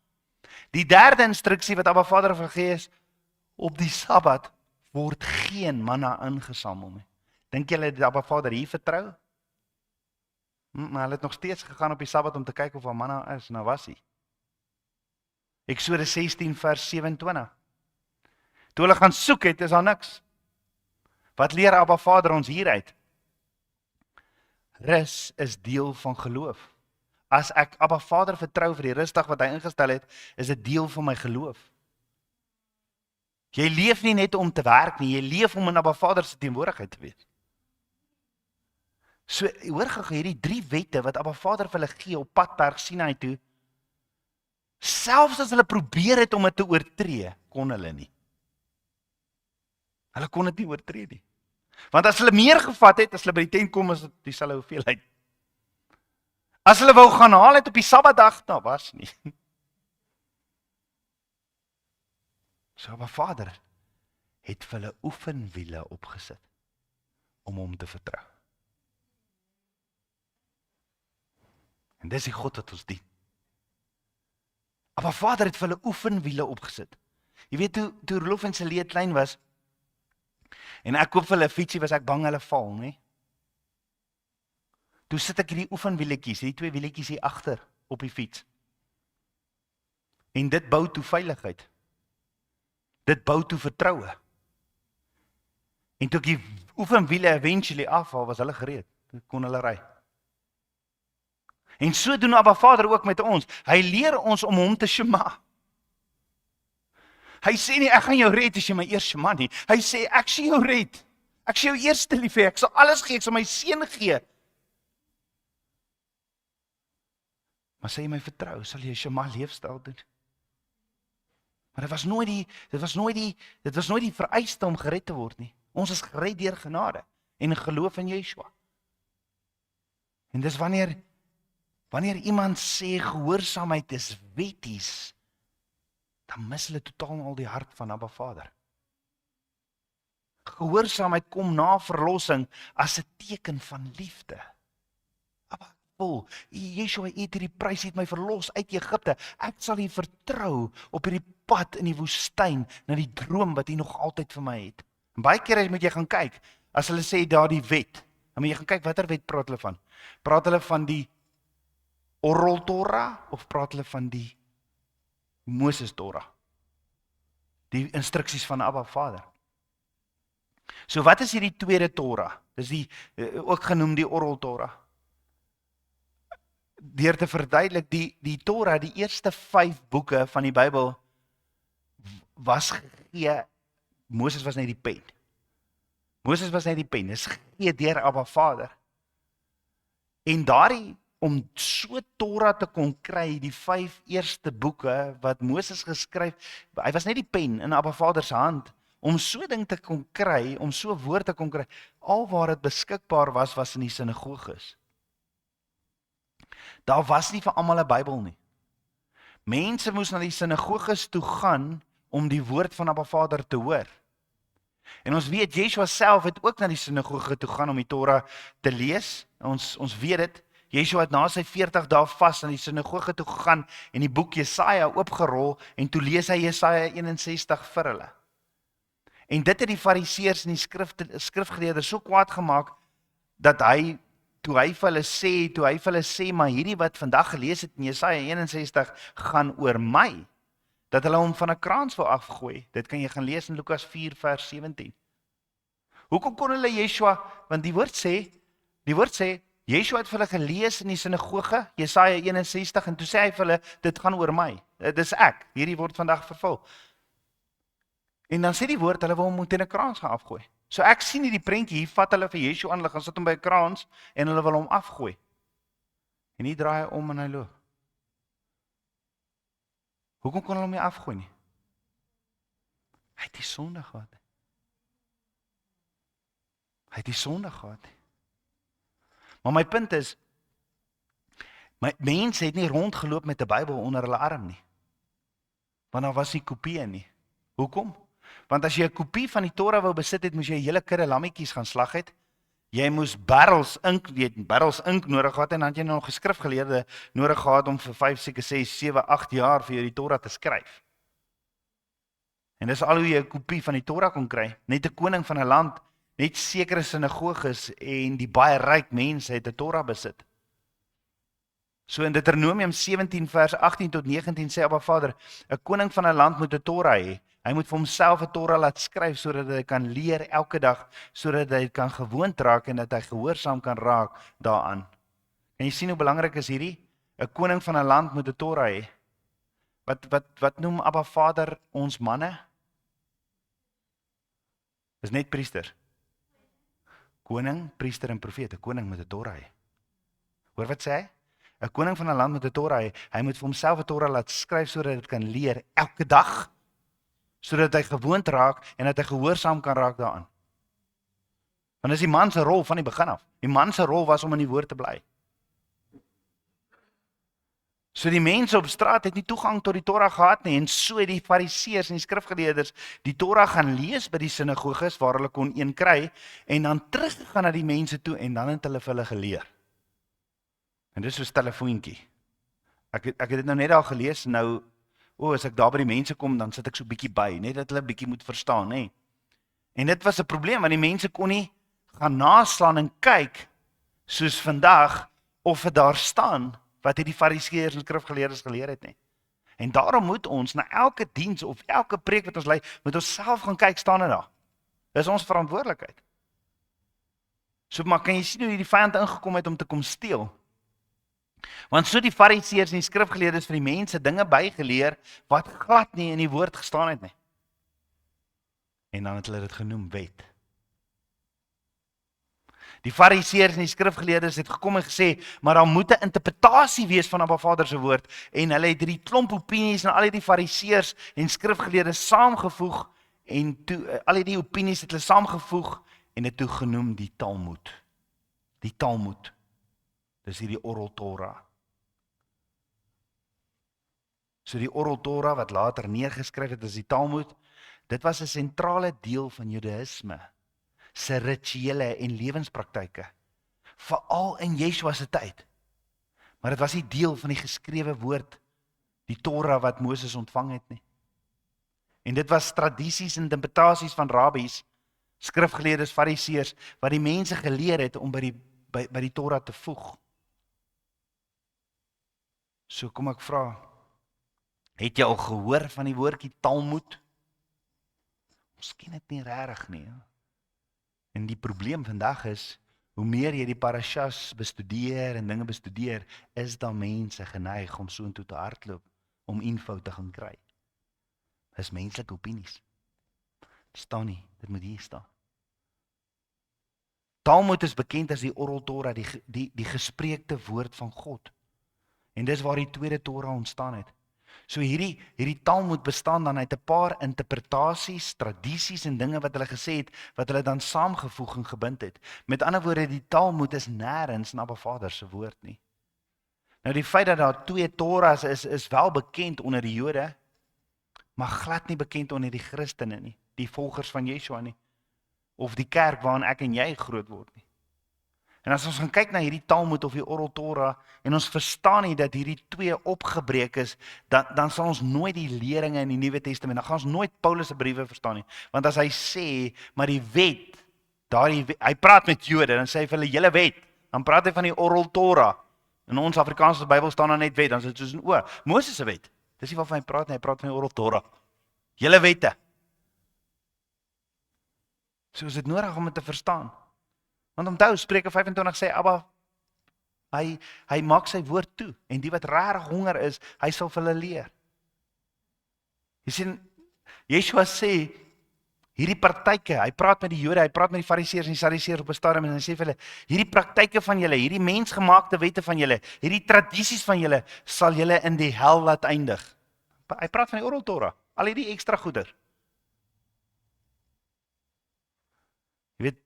Die derde instruksie wat Abba Vader gegee is, op die Sabbat word geen manna ingesamel nie. Dink julle dat Abba Vader hier vertrou? Maar hulle het nog steeds gegaan op die Sabbat om te kyk of daar manna is, nou was hy. Eksodus 16 vers 27. Toe hulle gaan soek het, is daar niks. Wat leer Abba Vader ons hieruit? Rus is deel van geloof. As ek Abba Vader vertrou vir die rusdag wat hy ingestel het, is dit deel van my geloof. Jy leef nie net om te werk nie, jy leef om in Abba Vader se teenwoordigheid te wees. So, hoor gou hierdie 3 wette wat Abba Vader vir hulle gee op pad Berg Sinai toe, selfs as hulle probeer het om dit te oortree, kon hulle nie. Hulle kon dit nie oortree nie. Want as hulle meer gevat het, as hulle by die tent kom, is dit dieselfde hoeveelheid. As hulle wou gaan haal het op die Sabbatdag, nou was nie. So Abba Vader het vir hulle oefenwiele opgesit om hom te vertrou. En dis die God wat ons dien. Abba Vader het vir hulle oefenwiele opgesit. Jy weet, toe Rolof en Celie klein was, en ek koop vir hulle 'n fietsie, was ek bang hulle val, nie? Toe sit ek hierdie oefenwieletjies, hierdie 2 wieletjies hier agter op die fiets. En dit bou toe veiligheid. Dit bou toe vertroue. En toe ek die oefenwiele eventually afhaal, was hulle gereed. Toe kon hulle ry. En so doen Abba Vader ook met ons. Hy leer ons om hom te shema. Hy sê nie, ek gaan jou red as jy my eers shema nie. Hy sê, ek sê jou red. Ek sê jou eerste lief hê, ek sal alles gee, ek sal my seun gee. Maar sê jy my vertrou, sal jy shema leefstyl doen. Maar dit was nooit die vereiste om gered te word nie. Ons is gered deur genade en geloof in Yeshua. En dis wanneer iemand sê gehoorsaamheid is wetties, dan mis hulle totaal al die hart van Abba Vader. Gehoorsaamheid kom na verlossing as 'n teken van liefde. Abba, Yeshua het hierdie prys, het my verlos uit Egipte. Ek sal U vertrou op hierdie pad in die woestyn na die droom wat U nog altyd vir my het. En baie kere moet jy gaan kyk, as hulle sê daardie wet, dan moet jy gaan kyk watter wet praat hulle van. Praat hulle van die Oral Torah of praat hulle van die Moses Torah? Die instruksies van Abba Vader. So wat is hierdie tweede Torah? Dis die ook genoem die Oral Torah. Deur te verduidelik, die Torah, die eerste 5 boeke van die Bybel was gegee. Moses was net die pen. Dis gegee deur Abba Vader. En om so Torah te kon kry, die 5 eerste boeke wat Moses geskryf, hy was net die pen in Abba Vader se hand, om so ding te kon kry, om so woord te kon kry, al waar dit beskikbaar was in die sinagoges. Daar was nie vir almal 'n Bybel nie. Mense moes na die sinagoges toe gaan om die woord van Abba Vader te hoor. En ons weet, Yeshua self het ook na die sinagoge toe gaan om die Torah te lees. Ons weet dit. Yeshua het na sy 40 dae vas na die sinagoge toe gegaan en die boek Jesaja oopgerol en toe lees hy Jesaja 61 vir hulle. En dit het die fariseërs en die skrifgeleerdes so kwaad gemaak dat toe hy vir hulle sê, maar hierdie wat vandag gelees het in Jesaja 61 gaan oor my, dat hulle hom van 'n kraans wil afgooi. Dit kan jy gaan lees in Lukas 4 vers 17. Hoekom kon hulle Yeshua, want die woord sê, Yeshua het vir hulle gelees in die sinagoge, Jesaja 61, en toe sê hy vir hulle, dit gaan oor my, dis ek, hierdie word vandag vervul. En dan sê die woord, hulle wil hom teen 'n kraans gaan afgooi. So ek sien hierdie prentjie, hier vat hulle vir Yeshua aan, hulle gaan sit hom by 'n kraans, en hulle wil hom afgooi. En hier draai hy om en hy loop. Hoekom kon hulle hom nie afgooi nie? Hy het die sonde gehad. Maar my punt is, mense het nie rondgeloop met 'n Bybel onder hulle arm nie. Want daar was nie kopieë nie. Hoekom? Want as jy 'n kopie van die Torah wou besit het, moes jy 'n hele kudde lammetjies gaan slag het. Jy moes barrels ink nodig gehad en dan het jy nog 'n skrifgeleerde nodig gehad om vir 5, seker 6, 7, 8 jaar vir jou die Torah te skryf. En dis al hoe jy 'n kopie van die Torah kon kry. Net 'n koning van 'n land, net sekere sinagoges en die baie ryk mense het 'n Torah besit. So in Deuteronomium 17 vers 18 tot 19 sê Abba Vader, 'n koning van 'n land moet 'n Torah hê. Hy moet vir homself 'n Torah laat skryf sodat hy kan leer elke dag, sodat hy kan gewoond raak en dat hy gehoorsaam kan raak daaraan. En jy sien hoe belangrik is hierdie? 'n Koning van 'n land moet 'n Torah hê. Wat noem Abba Vader ons manne? Dis net priester. Koning, priester en profeet. 'n Koning moet 'n Torah hê. Hoor wat sê hy? 'n Koning van 'n land moet 'n Torah hê. Hy moet vir homself 'n Torah laat skryf sodat hy kan leer elke dag, sodat hy gewoond raak en dat hy gehoorsaam kan raak daaraan. Want dis die man se rol van die begin af. Die man se rol was om in die woord te bly. So die mense op straat het nie toegang tot die Torah gehad nie en so het die fariseërs en die skrifgeleerders die Torah gaan lees by die sinagoges waar hulle kon een kry en dan teruggegaan na die mense toe en dan het hulle vir hulle geleer. En dis so 'n telefoontjie. Ek het dit nou net al gelees, nou, as ek daar by die mense kom, dan sit ek so bietjie by, net dat hulle bietjie moet verstaan, nê. En dit was 'n probleem, want die mense kon nie gaan naslaan en kyk, soos vandag, of het daar staan, wat het die fariseërs en skrifgeleerdes geleer het nie. En daarom moet ons, na elke diens of elke preek wat ons lei, moet ons self gaan kyk, staan dit daar. Dis ons verantwoordelikheid. So, maar kan jy sien hoe die vyand ingekom het om te kom steel? Want so die fariseërs en die skrifgeleerdes vir die mense dinge bygeleer wat glad nie in die woord gestaan het nie. En dan het hulle dit genoem wet. Die fariseërs en die skrifgeleerdes het gekom en gesê, maar daar moet 'n interpretasie wees van Abba Vader se woord en hulle het hierdie klomp opinies en al die fariseërs en skrifgeleerdes saamgevoeg en toe al die opinies het hulle saamgevoeg en dit toe genoem die Talmud. Die Talmud. Dis hierdie Oral Torah. So die Oral Torah wat later neergeskryf het as die Talmud, dit was 'n sentrale deel van Judaïsme, se rituele en lewenspraktyke, veral in Yeshua se tyd. Maar dit was nie deel van die geskrewe woord, die Torah wat Moses ontvang het nie. En dit was tradisies en interpretasies van rabbies, skrifgeleerdes, fariseërs, wat die mense geleer het om by die Torah te voeg. So kom ek vra, het jy al gehoor van die woordjie Talmud? Ons ken dit nie regtig nie. En die probleem vandag is, hoe meer jy die parashas bestudeer en dinge bestudeer, is daar mense geneig om so intoe te hardloop, om info te gaan kry. Dis menslike opinies. Staan nie, dit moet hier staan. Talmud is bekend as die Oral Torah, die gespreekte woord van God. En dis waar die tweede Torah ontstaan het. So hierdie Talmud bestaan dan uit 'n paar interpretasies, tradisies en dinge wat hulle gesê het, wat hulle dan saamgevoeg en gebind het. Met ander woorde, die Talmud is nêrens in Abba Vader se woord nie. Nou die feit dat daar twee Torahs is wel bekend onder die Jode, maar glad nie bekend onder die Christene nie, die volgers van Yeshua nie, of die kerk waarin ek en jy groot word nie. En as ons gaan kyk na hierdie Talmud of die Oral Torah en ons verstaan nie dat hierdie twee opgebreek is, dan sal ons nooit die leringe in die Nuwe Testament, dan gaan ons nooit Paulus se briewe verstaan nie. Want as hy sê, maar die wet, hy praat met Jode, dan sê hy vir hulle julle wet, dan praat hy van die Oral Torah. In ons Afrikaanse Bybel staan daar net wet, dan is dit soos 'n Moses se wet. Dis nie waarvan hy praat nie, hy praat van die Oral Torah. Julle wette. So is dit nodig om dit te verstaan. Want onthou, Spreuke 25 sê, Abba, hy maak sy woord toe, en die wat regtig honger is, hy sal vir hulle leer. Jy sien, Yeshua sê, hierdie praktyke, hy praat met die Jode, hy praat met die fariseërs en die sadiseërs op 'n stadium, en hy sê vir hulle, hierdie praktyke van julle, hierdie mensgemaakte wette van julle, hierdie tradisies van julle, sal julle in die hel laat eindig. Hy praat van die Oral Torah, al hierdie ekstra goeder. Jy weet,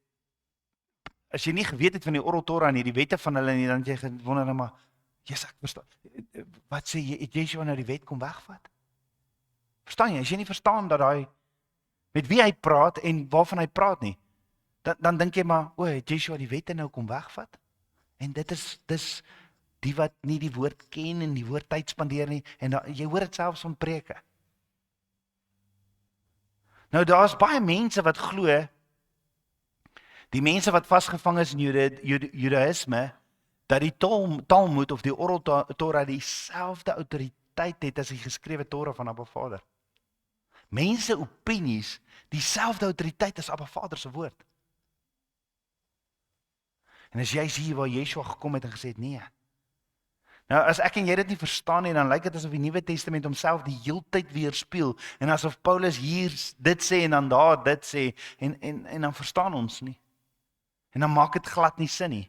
as jy nie geweet het van die Oral Torah en die wette van hulle nie, dan het jy gewonder maar, Jesus, ek verstaan. Wat sê jy, het Yeshua nou die wet kom wegvat? Verstaan jy? As jy nie verstaan dat hy met wie hy praat en waarvan hy praat nie, dan dink jy maar, het Yeshua die wette nou kom wegvat? En dis die wat nie die woord ken en die woord tyd spandeer nie, en jy hoor dit selfs van preke. Nou daar's baie mense wat glo, die mense wat vasgevang is in Judaïsme, dat die Talmud of die Oral Torah dieselfde autoriteit het as die geskrewe Torah van Abba Vader. Mense opinies, dieselfde autoriteit as Abba Vader se woord. En as jy sien waar Yeshua gekom het en gesê het, nee. Nou as ek en jy dit nie verstaan nie, dan lyk dit asof die Nuwe Testament homself die heeltyd weerspieël, en asof Paulus hier dit sê en dan daar dit sê, en dan verstaan ons nie. En dan maak dit glad nie sin nie.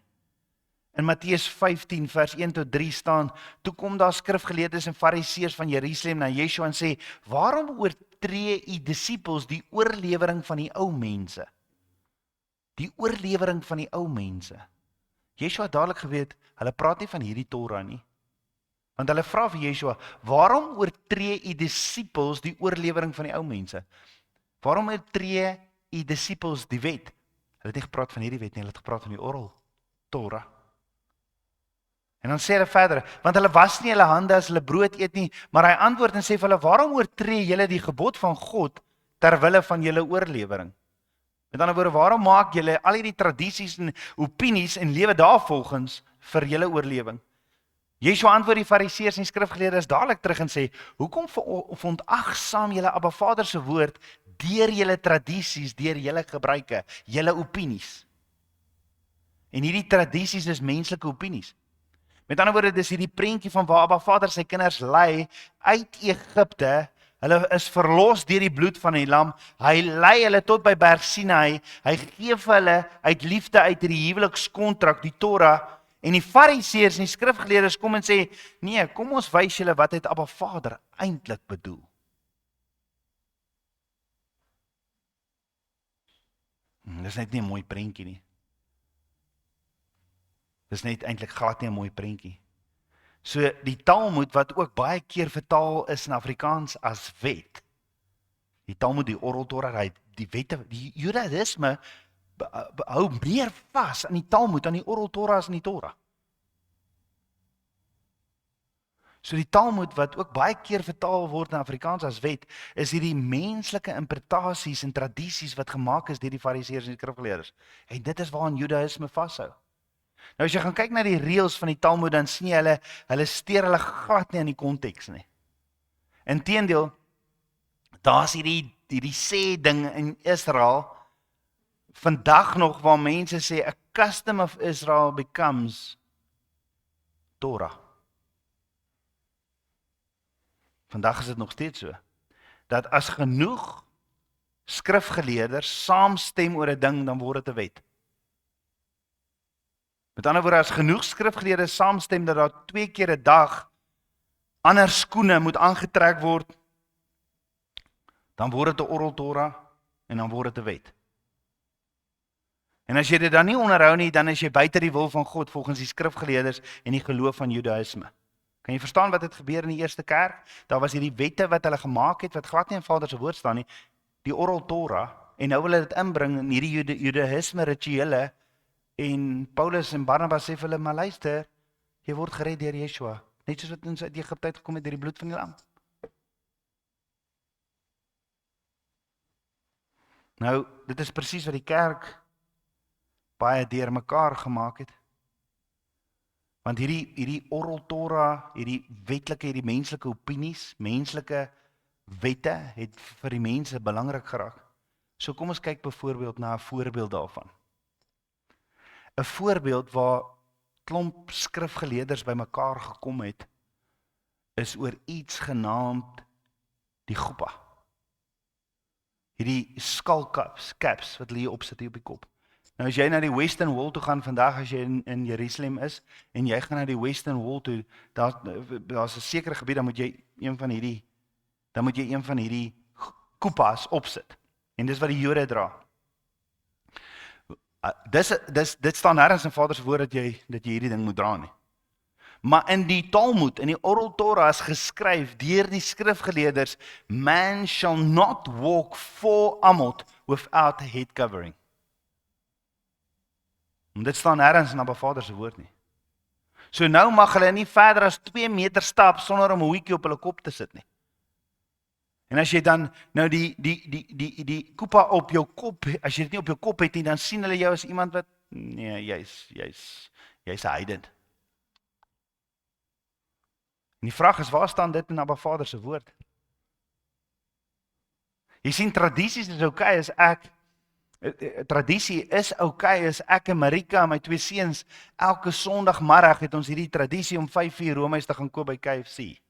In Matteus 15 vers 1 tot 3 staan, toe kom daar skrifgeleerdes en fariseërs van Jerusalem na Yeshua en sê, waarom oortree u disippels die oorlewering van die ou mense? Die oorlewering van die ou mense. Yeshua het dadelik geweet, hulle praat nie van hierdie Torah nie. Want hulle vra vir Yeshua, waarom oortree u disippels die oorlewering van die ou mense? Waarom oortree u disippels die wet? Hulle het nie gepraat van hierdie wet nie, hulle het gepraat van die Oral Torah. En dan sê hulle verder, want hulle was nie hulle hande as hulle brood eet nie, maar hy antwoord en sê vir hulle, waarom oortree julle die gebod van God terwille van julle oorlewering? Met ander woorde, waarom maak julle al hierdie tradisies en opinies en lewe daarvolgens vir julle oorlewing? Yeshua antwoord die fariseërs en skrifgeleerdes dadelik terug en sê, hoekom verontagsaam julle Abba Vader se woord deur julle tradisies, deur julle gebruike, julle opinies? En hierdie tradisies is menslike opinies. Met ander woorde, dis hierdie prentjie van waar Abba Vader sy kinders lei uit Egipte. Hulle is verlos deur die bloed van die lam. Hy lei hulle tot by Berg Sinai. Hy gee vir hulle uit liefde uit die huwelikskontrak, die Torah. En die fariseërs en die skrifgeleerdes kom en sê, nee, kom ons wys julle wat het Abba Vader eintlik bedoel. Dis net nie 'n mooi prentjie nie. Dis net eintlik glad nie 'n mooi prentjie. So die Talmud wat ook baie keer vertaal is in Afrikaans as wet. Die Talmud, die Oral Torah, die wette, die Judaïsme hou meer vas aan die Talmud, aan die Oral Torah as aan die Torah. So die Talmud wat ook baie keer vertaal word in Afrikaans as wet, is hierdie menslike interpretasies en tradisies wat gemaak is deur die fariseërs en die skrifgeleerdes. En dit is waaraan Judaïsme vashou. Nou as jy gaan kyk na die reëls van die Talmud, dan sien jy hulle steur hulle glad nie aan die konteks nie. Inteendeel, daar's hierdie sê ding in Israel vandag nog waar mense sê a custom of Israel becomes Torah. Vandag is dit nog steeds so dat as genoeg skrifgeleerders saamstem oor 'n ding, dan word dit 'n wet. Met ander woorde, as genoeg skrifgeleerdes saamstem dat daar 2 keer 'n dag ander skoene moet aangetrek word, dan word dit 'n Oral Torah en dan word dit 'n wet. En as jy dit dan nie onderhou nie, dan is jy buite die wil van God volgens die skrifgeleerdes en die geloof van Judaïsme. Kan jy verstaan wat het gebeur in die eerste kerk? Daar was hierdie wette wat hulle gemaak het, wat glad nie in Vader se woord staan nie, die Oral Torah, en nou wil hulle dit inbring in hierdie Judaïsme rituele. En Paulus en Barnabas sê vir hulle, maar luister, jy word gered deur Yeshua, net soos wat ons uit Egipte uitgekom het deur die bloed van die lam. Nou, dit is presies wat die kerk baie deurmekaar gemaak het. Want hierdie Oral Torah, hierdie wetlike, hierdie menslike opinies, menslike wette het vir die mense belangrik geraak. So kom ons kyk byvoorbeeld na 'n voorbeeld daarvan. 'n Voorbeeld waar klomp skrifgeleerders bymekaar gekom het, is oor iets genaamd die chuppah. Hierdie skullcaps wat hulle hier opsit hier op die kop. Nou as jy na die Western Wall toe gaan vandag, as jy in Jerusalem is, en jy gaan na die Western Wall toe, daar's 'n sekere gebied, dan moet jy een van hierdie kupas opsit. En dis wat die Jode dra. Dit staan nêrens in Vader se woord dat jy hierdie ding moet dra nie. Maar in die Talmud, in die Oral Torah is geskryf deur die skrifgeleerders, man shall not walk 4 amot without a head covering. En dit staan nêrens in Abba Vader se woord nie. So nou mag hulle nie verder as 2 meter stap sonder om 'n hoedjie op hulle kop te sit nie. En as jy dan nou die kupa op jou kop, as jy dit nie op jou kop het nie, dan sien hulle jou as iemand wat nee, jy's 'n heiden. En die vraag is, waar staan dit in Abba Vader se woord? Jy sien, tradisies is okay as tradisie is okay as ek en Marika en my 2 seuns elke Sondagmiddag het ons hierdie tradisie om 5:00 roomys te gaan koop by KFC.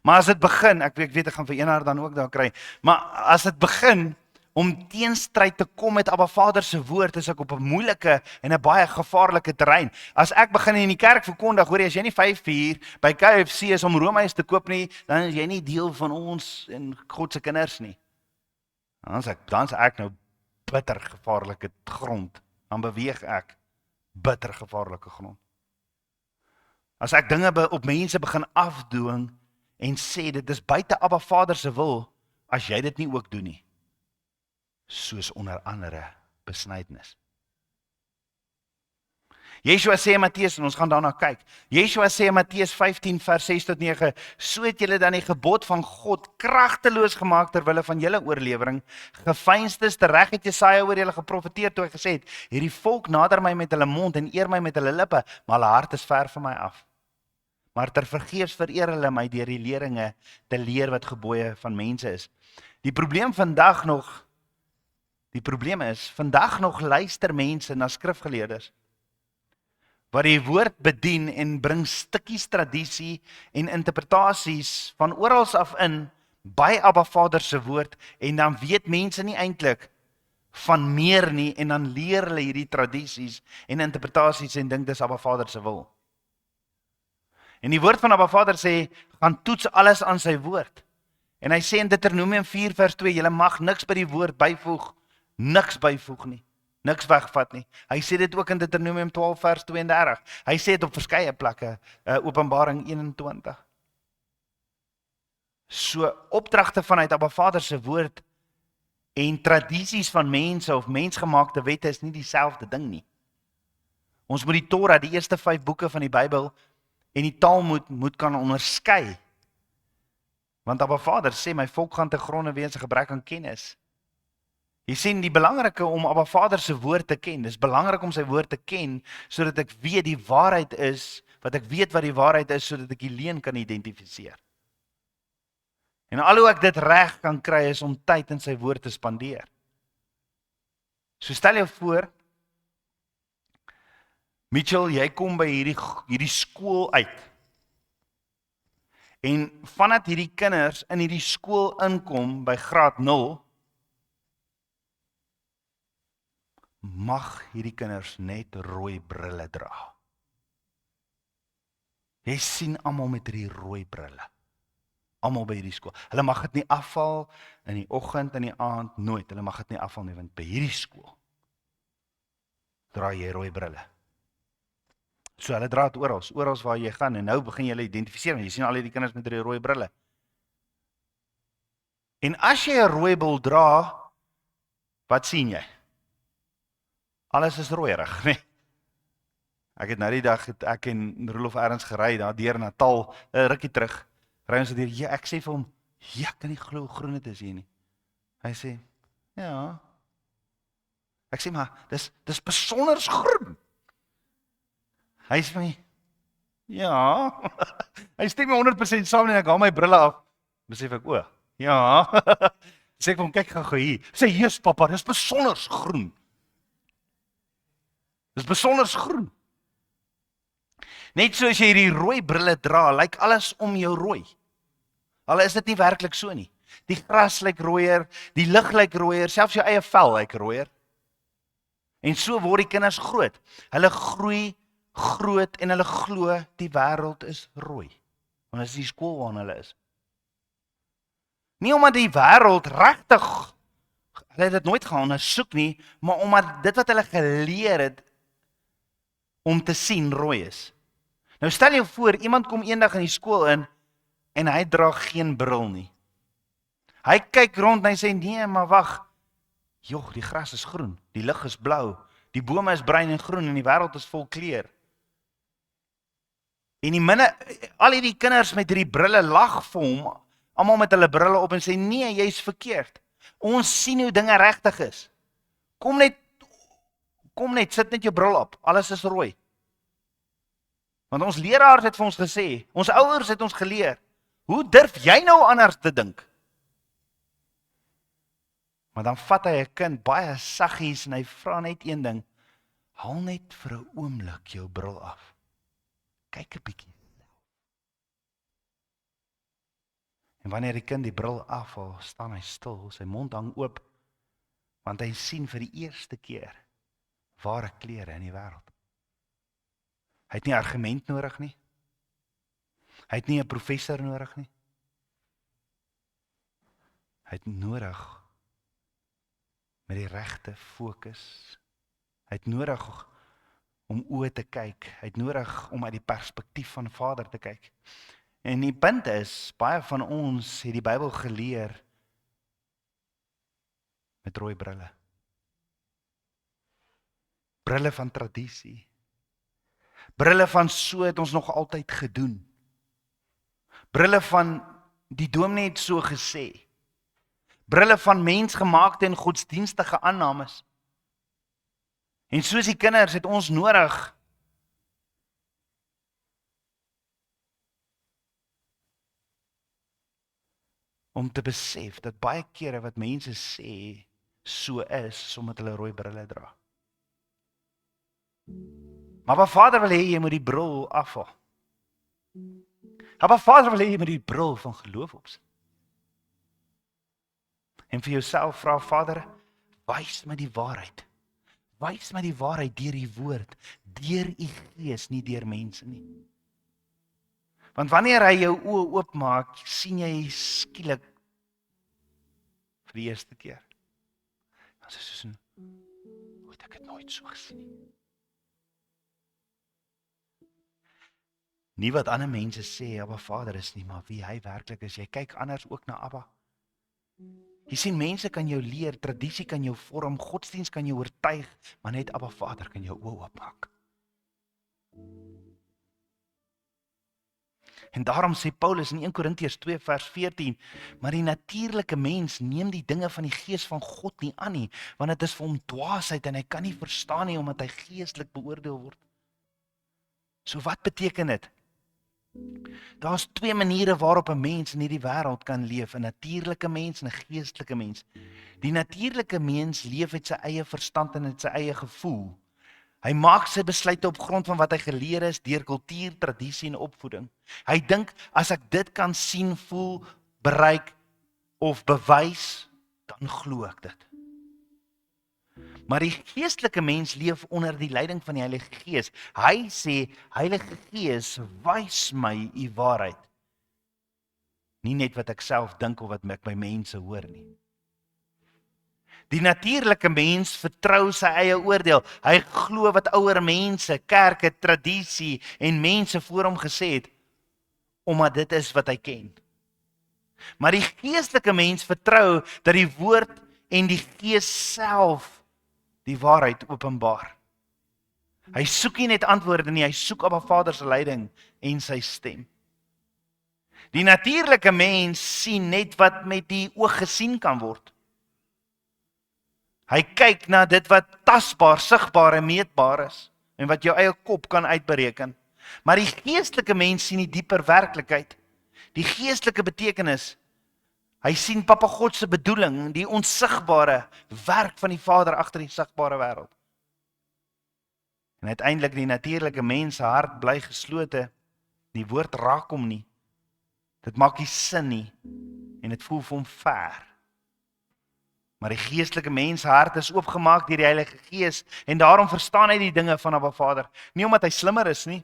Maar as dit begin, ek weet ek gaan vir Eenhard dan ook daar kry, maar as dit begin om teenstryd te kom met Abba Vader se woord, is ek op 'n moeilike en 'n baie gevaarlike terrein. As ek begin in die kerk verkondig, hoor jy, as jy nie 5:00 by KFC is om roomys te koop nie, dan is jy nie deel van ons en God se kinders nie. Dan is ek nou bitter gevaarlike grond. Dan beweeg ek bitter gevaarlike grond. As ek dinge op mense begin afdoen en sê dit is buite Abba Vader se wil, as jy dit nie ook doen nie, soos onder andere besnydenis. Yeshua sê in Matteus, en ons gaan daarna kyk, Yeshua sê in Matteus 15 vers 6 tot 9, so het julle dan die gebod van God kragteloos gemaak terwille van julle oorlewering, geveinsdes tereg het Jesaja oor julle geprofeteer toe hy gesê het, hierdie volk nader my met hulle mond en eer my met hulle lippe, maar hulle hart is ver van my af. Maar tervergeefs vereer hulle my deur die leringe te leer wat gebooie van mense is. Die probleem is, vandag nog luister mense na skrifgeleerders, wat die woord bedien en bring stukkies tradisie en interpretasies van oral af in, by Abba Vader se woord, en dan weet mense nie eintlik van meer nie, en dan leer hulle hierdie tradisies en interpretasies en dink dis Abba Vader se wil. En die woord van Abba Vader sê, gaan toets alles aan sy woord. En hy sê in Deuteronomium 4 vers 2, julle mag niks by die woord byvoeg, niks byvoeg nie, niks wegvat nie. Hy sê dit ook in Deuteronomium 12 vers 32. Hy sê dit op verskeie plekke, Openbaring 21. So opdragte vanuit Abba Vader se woord en tradisies van mense of mensgemaakte wette is nie dieselfde ding nie. Ons moet die Torah, die eerste 5 boeke van die Bybel en die Talmud moet kan onderskei. Want Abba Vader sê, my volk gaan te gronde weens 'n gebrek aan kennis. Jy sien, die belangrike om Abba Vader se woord te ken, dis belangrik om sy woord te ken, sodat ek weet die waarheid is, wat die waarheid is, sodat ek die leuen kan identifiseer. En al hoe ek dit reg kan kry, is om tyd in sy woord te spandeer. So stel jou voor, Mitchell, jy kom by hierdie skool uit. En vandat hierdie kinders in hierdie skool inkom by graad 0, mag hierdie kinders net rooi brille dra. Jy sien almal met hierdie rooi brille. Almal by hierdie skool. Hulle mag dit nie afval in die oggend en die aand, nooit. Hulle mag dit nie afval nie, want by hierdie skool dra jy rooi brille. So hulle dra dit oral waar jy gaan, en nou begin jy hulle identifiseer, jy sien al die kinders met die rooi brille. En as jy 'n rooi bril dra, wat sien jy? Alles is rooierig, nee. Ek het nou die dag, ek en Rolof Erns gery, daar deur Natal, 'n rukkie terug, ry ons deur, ja, ek sê vir hom, ja, ek kan nie glo hoe groen dit is hier nie. Hy sê, ja. Ek sê, maar, dis besonder groen. Hy sê vir my, ja. Hy stem my 100% saam en ek haal my brille af. Besef ek, o, ja. Sê ek vir hom, kyk gou hier. Sê, Jesus papa, dis besonder groen. Dis besonder groen. Net so as jy hierdie rooi brille dra, lyk alles om jou rooi. Al is dit nie werklik so nie. Die gras lyk rooier, die lug lyk rooier, selfs jou eie vel lyk rooier. En so word die kinders groot. Hulle groei groot en hulle glo die wêreld is rooi. Want dit is die skool waarin hulle is. Nie omdat die wêreld regtig Hulle het dit nooit gaan ondersoek nie, maar omdat dit wat hulle geleer het om te sien rooi is. Nou stel jou voor, iemand kom eendag in die skool in en hy dra geen bril nie. Hy kyk rond en hy sê nee, maar wag. Jog, die gras is groen, die lug is blou, die bome is bruin en groen en die wêreld is vol kleur. En al hierdie kinders met hierdie brille lag vir hom, almal met hulle brille op en sê nee, jy's verkeerd. Ons sien hoe dinge regtig is. Kom net, sit net jou bril op. Alles is rooi. Want ons leraars het vir ons gesê, ons ouers het ons geleer. Hoe durf jy nou anders te dink? Maar dan vat hy 'n kind baie saggies en hy vra net een ding. Haal net vir 'n oomblik jou bril af. Kyk 'n bietjie. En wanneer die kind die bril afhaal, staan hy stil, sy mond hang oop, want hy sien vir die eerste keer ware kleure in die wêreld. Hy het nie argument nodig nie. Hy het nie 'n professor nodig nie. Hy het nodig met die regte fokus. Hy het nodig om oë te kyk. Hy het nodig om uit die perspektief van Vader te kyk. En die punt is, baie van ons het die Bybel geleer met rooi brille. Brille van tradisie. Brille van so het ons nog altyd gedoen. Brille van die dominee het so gesê. Brille van mensgemaakte en godsdienstige aannames. En soos die kinders het ons nodig om te besef dat baie kere wat mense sê so is omdat hulle rooi brille dra. Maar wat Vader wil hê jy moet die bril afhaal. Maar Vader wil hê jy moet die bril van geloof opsit. En vir jouself vra Vader, wys my die waarheid. Wys my die waarheid deur die woord, deur u Gees, nie deur mense nie. Want wanneer hy jou oë oopmaak, sien jy skielik vir die eerste keer. Dan is dit soos 'n ek het nooit so gesien nie. Nie wat ander mense sê Abba Vader is nie, maar wie hy werklik is. Jy kyk anders ook na Abba. Jy sien, mense kan jou leer, tradisie kan jou vorm, godsdienst kan jou oortuig, maar net Abba Vader kan jou oë oopmaak. En daarom sê Paulus in 1 Korintiërs 2 vers 14, maar die natuurlike mens neem die dinge van die Gees van God nie aan nie, want dit is vir hom dwaasheid en hy kan nie verstaan nie omdat hy geestelik beoordeel word. So wat beteken dit? Daar's twee maniere waarop 'n mens in hierdie wêreld kan leef, 'n natuurlike mens en 'n geestelike mens. Die natuurlike mens leef met sy eie verstand en met sy eie gevoel. Hy maak sy besluite op grond van wat hy geleer is deur kultuur, tradisie en opvoeding. Hy dink as ek dit kan sien, voel, bereik of bewys, dan glo ek dit. Maar die geestelike mens leef onder die leiding van die Heilige Gees. Hy sê, Heilige Gees, wys my u waarheid. Nie net wat ek self dink of wat ek by mense hoor nie. Die natuurlike mens vertrou sy eie oordeel. Hy glo wat ouer mense, kerke, tradisie en mense voor hom gesê het, omdat dit is wat hy ken. Maar die geestelike mens vertrou dat die woord en die Gees self die waarheid openbaar. Hy soek nie net antwoorde nie, hy soek Abba Vader se leiding en sy stem. Die natuurlike mens sien net wat met die oog gesien kan word. Hy kyk na dit wat tasbaar, sigbaar en meetbaar is en wat jou eie kop kan uitbereken. Maar die geestelike mens sien die dieper werklikheid, die geestelike betekenis. Hy sien Papa God se bedoeling, die onsigbare werk van die Vader agter die sigbare wêreld. En uiteindelik die natuurlike mens se hart bly geslote. Die woord raak hom nie. Dit maak nie sin nie en dit voel vir hom ver. Maar die geestelike mens se hart is oopgemaak deur die Heilige Gees en daarom verstaan hy die dinge van Abba Vader, nie omdat hy slimmer is nie,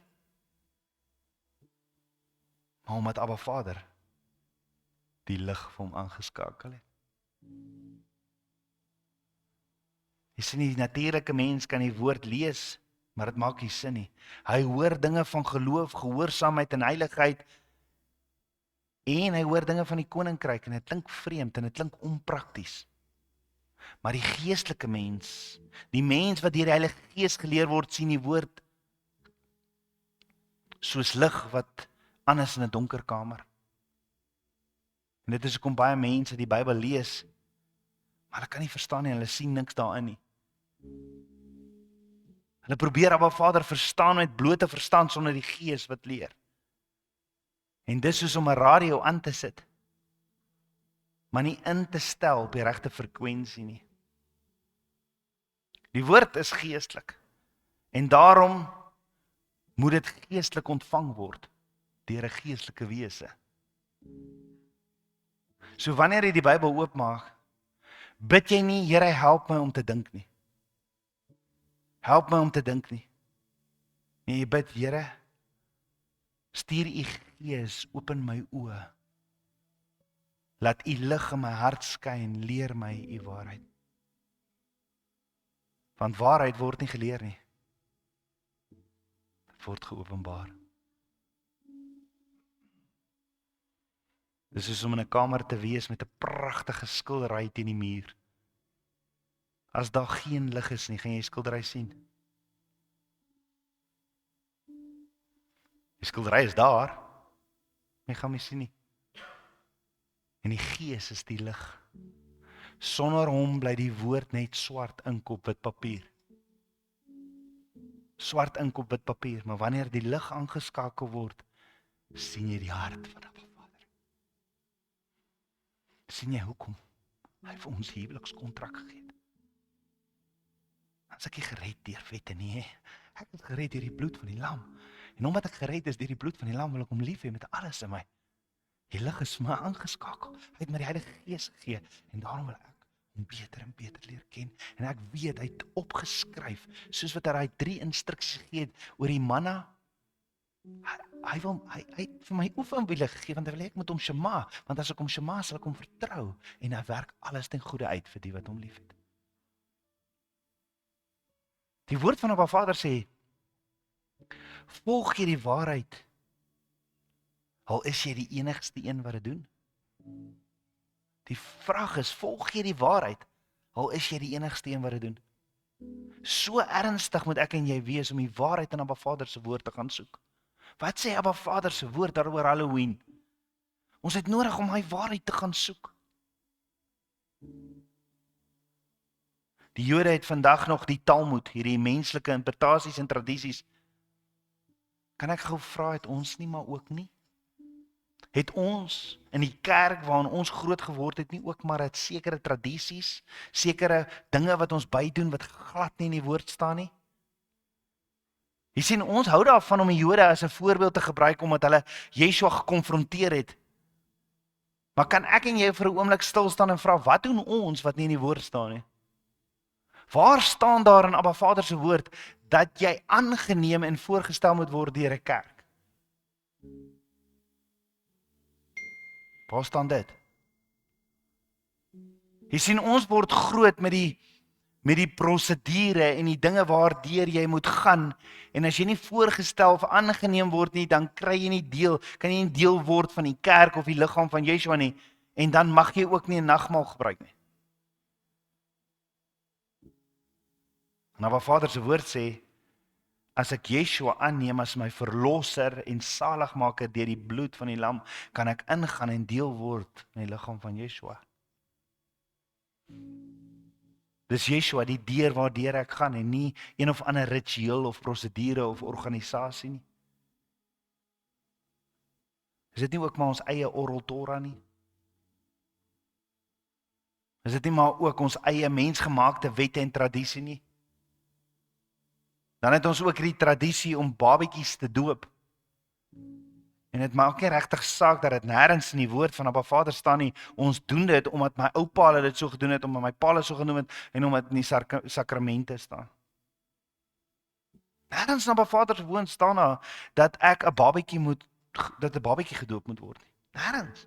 maar omdat Abba Vader die lig vir hom aangeskakel het. Jy sien, die natuurlike mens kan die woord lees, maar dit maak nie sin nie. Hy hoor dinge van geloof, gehoorsaamheid en heiligheid, en hy hoor dinge van die koninkryk, en dit klink vreemd, en dit klink onprakties. Maar die geestelike mens, die mens wat deur die Heilige Gees geleer word, sien die woord soos lig wat aan is in 'n donker kamer. En dit is hoekom baie mense die Bybel lees, maar hulle kan nie verstaan nie, hulle sien niks daarin nie. Hulle probeer Abba Vader verstaan met blote verstand sonder die Gees wat leer. En dis soos om 'n radio aan te sit, maar nie in te stel op die regte frekwensie nie. Die woord is geestelik, en daarom moet dit geestelik ontvang word deur 'n geestelike wese. So wanneer jy die Bybel oopmaak, bid jy nie, Here, help my om te dink nie. Help my om te dink nie. Nee, jy bid, Here, stuur u Gees, open my oë. Laat u lig in my hart skyn, leer my u waarheid. Want waarheid word nie geleer nie. Dit word geopenbaar. Dis soos om in 'n kamer te wees met 'n pragtige skildery teen die muur. As daar geen lig is nie, gaan jy die skildery sien. Die skildery is daar, maar jy gaan nie sien nie. En die Gees is die lig. Sonder hom bly die woord net swart ink op wit papier. Swart ink op wit papier, maar wanneer die lig aangeskakel word, sien jy die hart van Abba Vader. Sien jy hoekom hy vir ons huwelikskontrak gegee het? As ek nie gered deur wette nie, ek is gered deur die bloed van die lam. En omdat ek gered is deur die bloed van die lam, wil ek hom lief hê met alles in my. Die lig is my aangeskakel. Hy het my die Heilige Gees gegee, en daarom wil ek hom beter en beter leer ken. En ek weet, hy het opgeskryf, soos wat hy 3 instruksies gegee het oor die manna. Hy het vir my oefenwiele gegee, want hy wil ek moet hom shema, want as ek hom shema, sal ek hom vertrou, en hy werk alles ten goeie uit vir die wat hom lief het. Die woord van Abba Vader sê, volg jy die waarheid, al is jy die enigste een wat dit doen? Die vraag is, volg jy die waarheid, al is jy die enigste een wat dit doen? So ernstig moet ek en jy wees om die waarheid in Abba Vader se woord te gaan soek. Wat sê Abba Vader se woord daaroor Halloween? Ons het nodig om hy waarheid te gaan soek. Die Jode het vandag nog die Talmud, hierdie menslike interpretasies en tradisies. Kan ek gou vra, het ons nie maar ook nie? Het ons in die kerk waarin ons groot geword het nie ook maar het sekere tradisies, sekere dinge wat ons bydoen wat glad nie in die woord staan nie? Jy sien, ons hou daarvan om die Jode as 'n voorbeeld te gebruik omdat hulle Yeshua gekonfronteer het. Maar kan ek en jy vir 'n oomblik stil staan en vra, wat doen ons wat nie in die woord staan nie? Waar staan daar in Abba Vader se woord dat jy aangeneem en voorgestel moet word deur 'n kerk? Waar staan dit? Jy sien, ons word groot met die prosedure en die dinge waardeur jy moet gaan, en as jy nie voorgestel of aangeneem word nie, dan kry jy nie deel, kan jy nie deel word van die kerk of die liggaam van Yeshua nie, en dan mag jy ook nie 'n nagmaal gebruik nie. En Abba Vader se woord sê, as ek Yeshua aanneem as my verlosser en saligmaker deur die bloed van die lam, kan ek ingaan en deel word in die liggaam van Yeshua. Dis Yeshua die deur waardeur ek gaan, en nie een of ander ritueel of prosedure of organisasie nie. Is dit nie ook maar ons eie oral Torah nie? Is dit nie maar ook ons eie mensgemaakte wette en tradisie nie? Dan het ons ook die tradisie om babetjies te doop. En dit maak nie regtig saak dat dit nêrens in die woord van Abba Vader staan nie. Ons doen dit omdat my oupa dit so gedoen het, omdat my pa dit so genoem het, en omdat in die sakramente staan. Nêrens in Abba Vader se woord staan daar dat ek 'n babetjie gedoop moet word nie. Nêrens.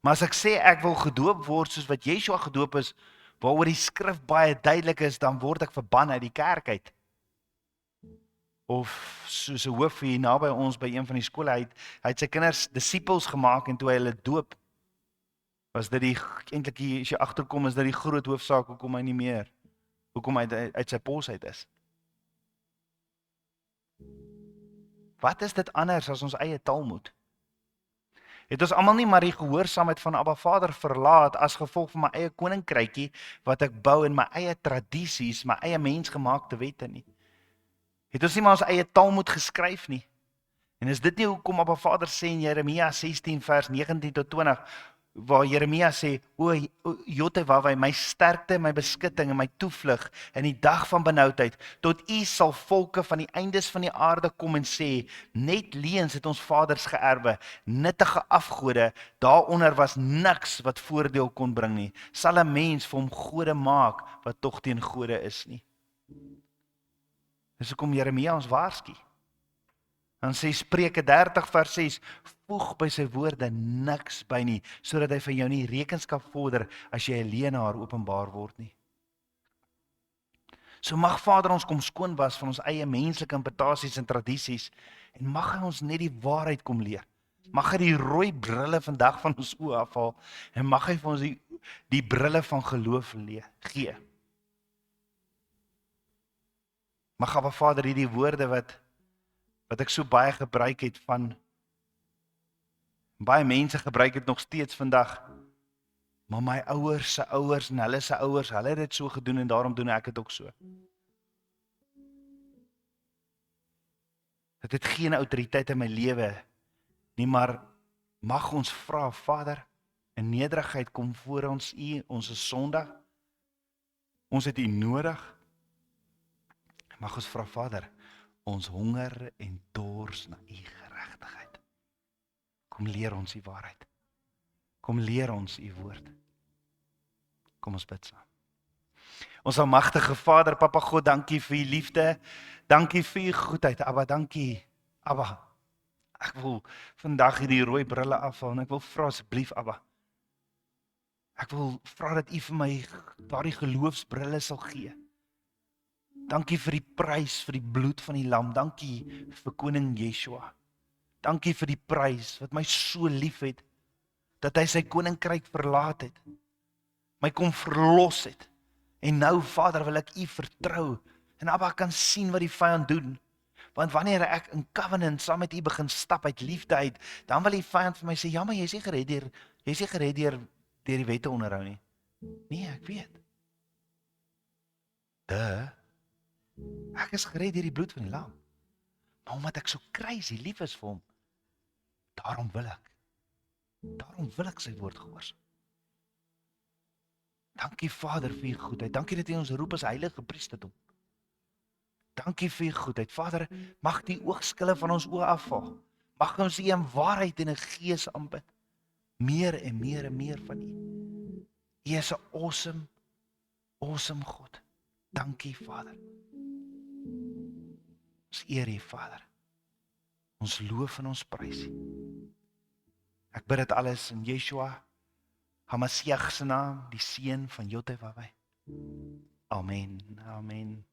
Maar as ek sê ek wil gedoop word soos wat Yeshua gedoop is, waaroor die skrif baie duidelik is, dan word ek verban uit die kerk uit. Of soos 'n hoof hier naby ons by een van die skole, hy het sy kinders disippels gemaak en toe hy hulle doop, was dit eintlik as jy agterkom is dit die groot hoofsaak hoekom hy nie meer, hoekom hy uit sy pos uit is. Wat is dit anders as ons eie Talmud? Het ons almal nie maar die gehoorsaamheid van Abba Vader verlaat as gevolg van my eie koninkrykie wat ek bou in my eie tradisies, my eie mensgemaakte wette nie? Het ons nie maar ons eie Talmud geskryf nie? En is dit nie hoekom Abba Vader sê in Jeremia 16 vers 19 tot 20, waar Jeremia sê, o Jotewawai, my sterkte, my beskutting en my toevlug in die dag van benoudheid, tot u sal volke van die eindes van die aarde kom en sê, net leuns het ons vaders geërwe, nuttige afgode, daaronder was niks wat voordeel kon bring nie. Sal 'n mens vir hom gode maak wat tog teen gode is nie? Dis hoekom Jeremia ons waarsku. Dan sê Spreuke 30 vers 6, voeg by sy woorde niks by nie, sodat hy van jou nie rekenskap vorder as jy 'n leienaar openbaar word nie. So mag Vader ons kom skoon was van ons eie menslike imputasies en tradisies, en mag hy ons net die waarheid kom leer. Mag hy die rooi brille vandag van ons oë afhaal, en mag hy vir ons die brille van geloof gee. Mag Abba Vader hierdie woorde wat ek so baie gebruik het van, baie mense gebruik het nog steeds vandag, maar my ouers se ouers en hulle se ouers, hulle het dit so gedoen en daarom doen ek dit ook so. Dit het geen autoriteit in my lewe nie, maar mag ons vra, Vader, in nederigheid kom voor ons U, ons is sondig, ons het U nodig. Mag ons vra, Vader, ons honger en dors na U geregtigheid. Kom leer ons U waarheid. Kom leer ons U woord. Kom ons bid saam. Ons almagtige Vader, Papa God, dankie vir U liefde. Dankie vir U goedheid. Abba, dankie. Abba, ek wil vandag hierdie rooi brille afhaal en ek wil vra asseblief, Abba. Ek wil vra dat U vir my daardie geloofsbrille sal gee. Dankie vir die prys, vir die bloed van die lam. Dankie vir koning Yeshua. Dankie vir die prys wat my so lief het, dat hy sy koninkryk verlaat het, my kom verlos het. En nou, Vader, wil ek U vertrou. En Abba, kan sien wat die vyand doen. Want wanneer ek in covenant saam met U begin stap uit liefde uit, dan wil die vyand vir my sê, ja, maar jy is nie gered deur die wette onderhou nie. Nee, ek weet. Ek is gered deur die bloed van die lam. Maar omdat ek so crazy lief is vir hom, daarom wil ek sy woord gehoorsaam. Dankie Vader vir U goedheid. Dankie dat U ons roep as heilige priesterdom. Dankie vir U goedheid. Vader, mag die oogskille van ons oë afval. Mag ons U in waarheid en in gees aanbid. Meer en meer en meer van U. U is 'n awesome God. Dankie Vader. Ons eer U Vader. Ons loof en ons prys U. Ek bid dit alles in Yeshua HaMashiach se naam, die seun van Jotewawai. Amen. Amen.